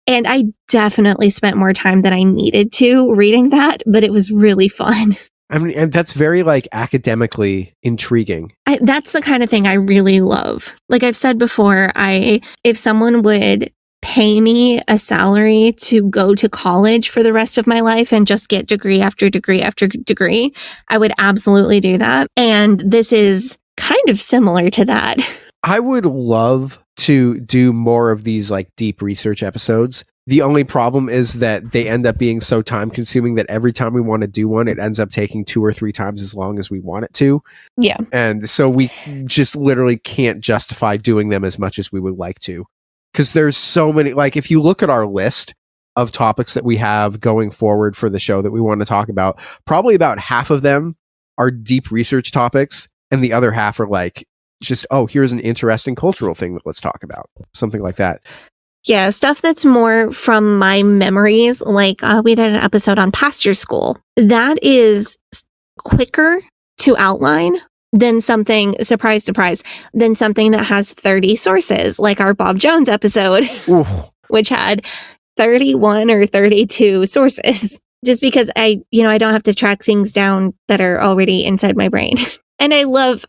And I definitely spent more time than I needed to reading that, but it was really fun. I mean, and that's very like academically intriguing. That's the kind of thing I really love. Like I've said before, if someone would pay me a salary to go to college for the rest of my life and just get degree after degree after degree, I would absolutely do that. And this is kind of similar to that. I would love to do more of these like deep research episodes. The only problem is that they end up being so time consuming that every time we want to do one, it ends up taking 2 or 3 times as long as we want it to. Yeah. And so we just literally can't justify doing them as much as we would like to. Because there's so many, like if you look at our list of topics that we have going forward for the show that we want to talk about, probably about half of them are deep research topics. And the other half are like, just, oh, here's an interesting cultural thing that let's talk about. Something like that. Yeah, stuff that's more from my memories. Like we did an episode on pastor school. That is quicker to outline than something, surprise, surprise, than something that has 30 sources, like our Bob Jones episode, which had 31 or 32 sources. Just because I don't have to track things down that are already inside my brain. And I love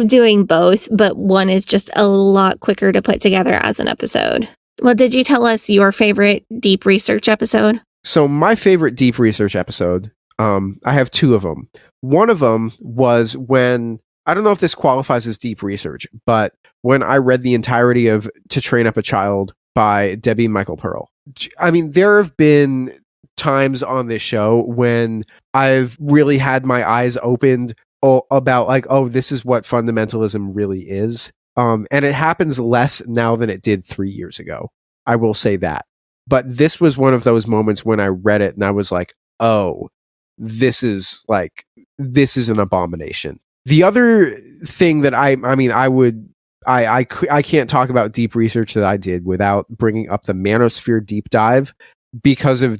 doing both, but one is just a lot quicker to put together as an episode. Well, did you tell us your favorite deep research episode? So my favorite deep research episode, I have 2 of them. One of them was when, I don't know if this qualifies as deep research, but when I read the entirety of To Train Up a Child by Debbie Michael Pearl. I mean, there have been times on this show when I've really had my eyes opened about like, oh, this is what fundamentalism really is. And it happens less now than it did 3 years ago. I will say that. But this was one of those moments when I read it and I was like, oh, this is an abomination. The other thing that I can't talk about deep research that I did without bringing up the Manosphere deep dive because of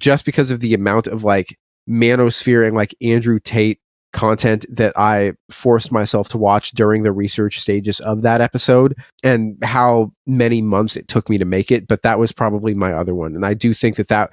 the amount of like Manosphere and like Andrew Tate content that I forced myself to watch during the research stages of that episode and how many months it took me to make it. But that was probably my other one. And I do think that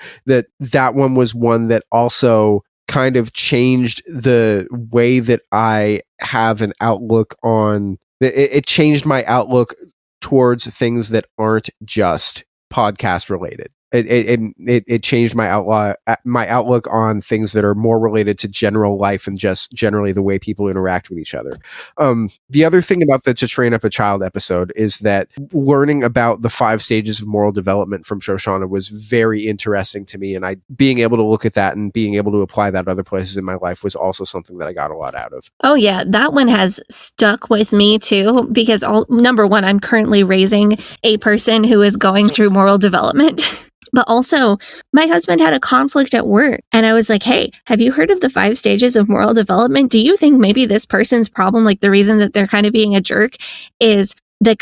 one was one that also kind of changed the way that I have an outlook on it changed my outlook towards things that aren't just podcast related. It changed my outlook on things that are more related to general life and just generally the way people interact with each other. The other thing about the To Train Up a Child episode is that learning about the 5 stages of moral development from Shoshana was very interesting to me, and being able to look at that and being able to apply that other places in my life was also something that I got a lot out of. Oh yeah, that one has stuck with me too because number one, I'm currently raising a person who is going through moral development. But also, my husband had a conflict at work, and I was like, hey, have you heard of the 5 stages of moral development? Do you think maybe this person's problem, like the reason that they're kind of being a jerk, is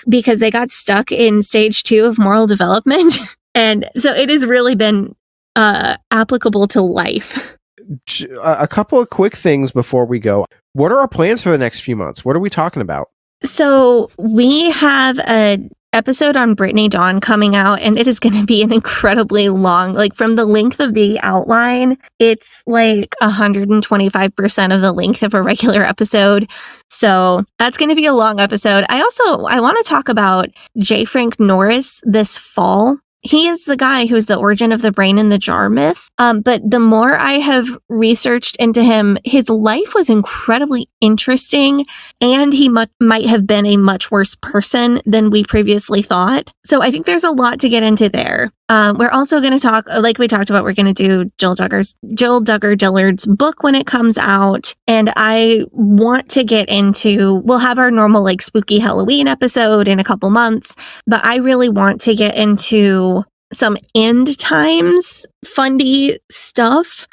because they got stuck in stage 2 of moral development? And so it has really been applicable to life. A couple of quick things before we go. What are our plans for the next few months? What are we talking about? So we have a episode on Brittany Dawn coming out, and it is going to be an incredibly long, like from the length of the outline, it's like 125% of the length of a regular episode. So that's going to be a long episode. I want to talk about J. Frank Norris this fall. He is the guy who's the origin of the brain in the jar myth. But the more I have researched into him, his life was incredibly interesting, and he might have been a much worse person than we previously thought. So I think there's a lot to get into there. We're also going to talk, like we talked about, we're going to do Jill Duggar Dillard's book when it comes out. And I want to get into, we'll have our normal like spooky Halloween episode in a couple months, but I really want to get into some end times fundy stuff.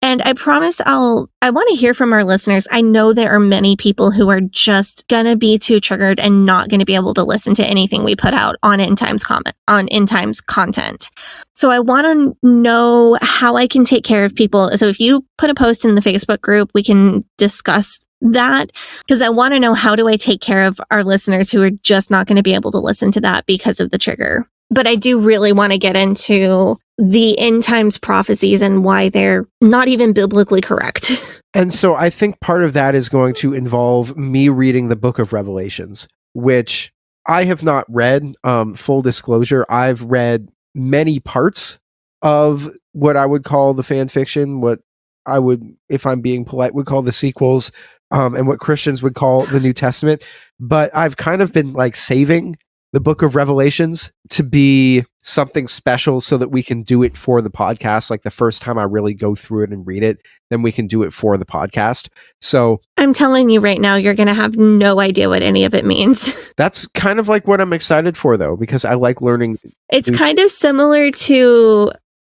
And I promise I want to hear from our listeners. I know there are many people who are just going to be too triggered and not going to be able to listen to anything we put out on End Times content. So I want to know how I can take care of people. So if you put a post in the Facebook group, we can discuss that, because I want to know, how do I take care of our listeners who are just not going to be able to listen to that because of the trigger? But I do really want to get into the end times prophecies and why they're not even biblically correct. And so I think part of that is going to involve me reading the book of Revelations, which I have not read. Full disclosure, I've read many parts of what I would call the fan fiction, what I would, if I'm being polite, would call the sequels, and what Christians would call the New Testament. But I've kind of been like saving the book of Revelations to be something special so that we can do it for the podcast. Like the first time I really go through it and read it, then we can do it for the podcast. So I'm telling you right now, you're going to have no idea what any of it means. That's kind of like what I'm excited for, though, because I like learning. It's kind of similar to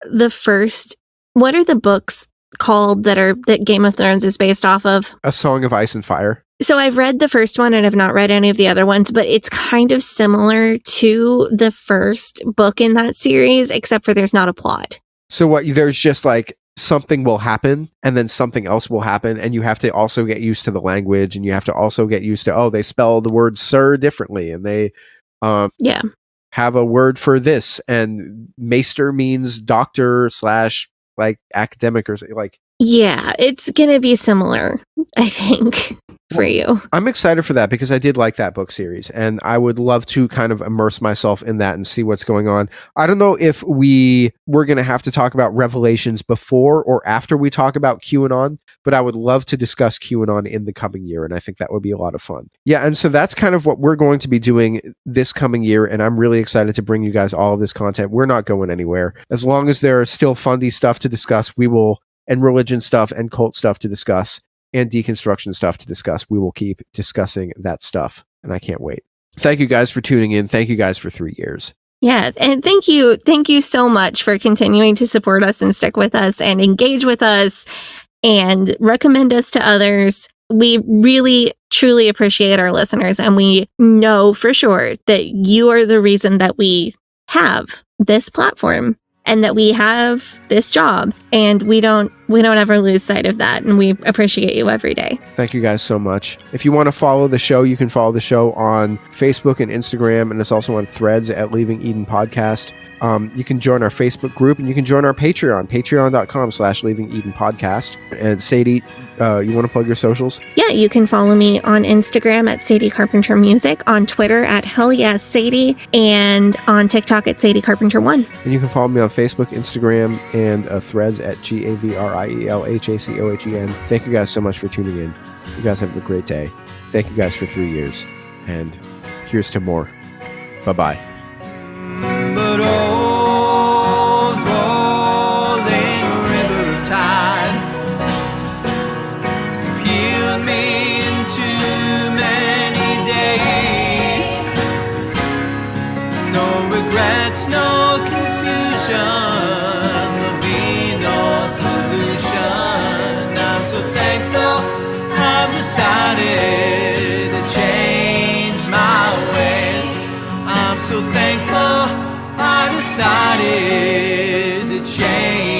the first, what are the books called that Game of Thrones is based off of? A Song of Ice and Fire. So I've read the first one and I've not read any of the other ones, but it's kind of similar to the first book in that series, except for there's not a plot. So there's just like something will happen and then something else will happen, and you have to also get used to the language, and you have to also get used to, they spell the word sir differently, and they have a word for this, and maester means doctor / like academic or like. Yeah, it's going to be similar, I think, for you. I'm excited for that because I did like that book series, and I would love to kind of immerse myself in that and see what's going on. I don't know if we're going to have to talk about Revelations before or after we talk about QAnon, but I would love to discuss QAnon in the coming year, and I think that would be a lot of fun. Yeah, and so that's kind of what we're going to be doing this coming year, and I'm really excited to bring you guys all of this content. We're not going anywhere. As long as there is still fundy stuff to discuss, we will, and religion stuff and cult stuff to discuss and deconstruction stuff to discuss, we will keep discussing that stuff. And I can't wait. Thank you guys for tuning in. Thank you guys for 3 years. Yeah. And thank you so much for continuing to support us and stick with us and engage with us and recommend us to others. We really, truly appreciate our listeners. And we know for sure that you are the reason that we have this platform and that we have this job, and we don't ever lose sight of that, and we appreciate you every day. Thank you guys so much. If you want to follow the show, you can follow the show on Facebook and Instagram, and it's also on Threads at Leaving Eden Podcast. You can join our Facebook group, and you can join our Patreon, patreon.com/Leaving Eden Podcast. And Sadie, you want to plug your socials? Yeah, you can follow me on Instagram at Sadie Carpenter Music, on Twitter at HellYesSadie, and on TikTok at Sadie Carpenter 1. And you can follow me on Facebook, Instagram, and Threads at GAVRIELHACOHEN. Thank you guys so much for tuning in. You guys have a great day. Thank you guys for 3 years. And here's to more. Bye-bye. But old rolling river of time, you've healed me in too many days. No regrets, no confusion, there'll be no pollution. I'm so thankful I've decided to change my ways. I'm so thankful I decided to change.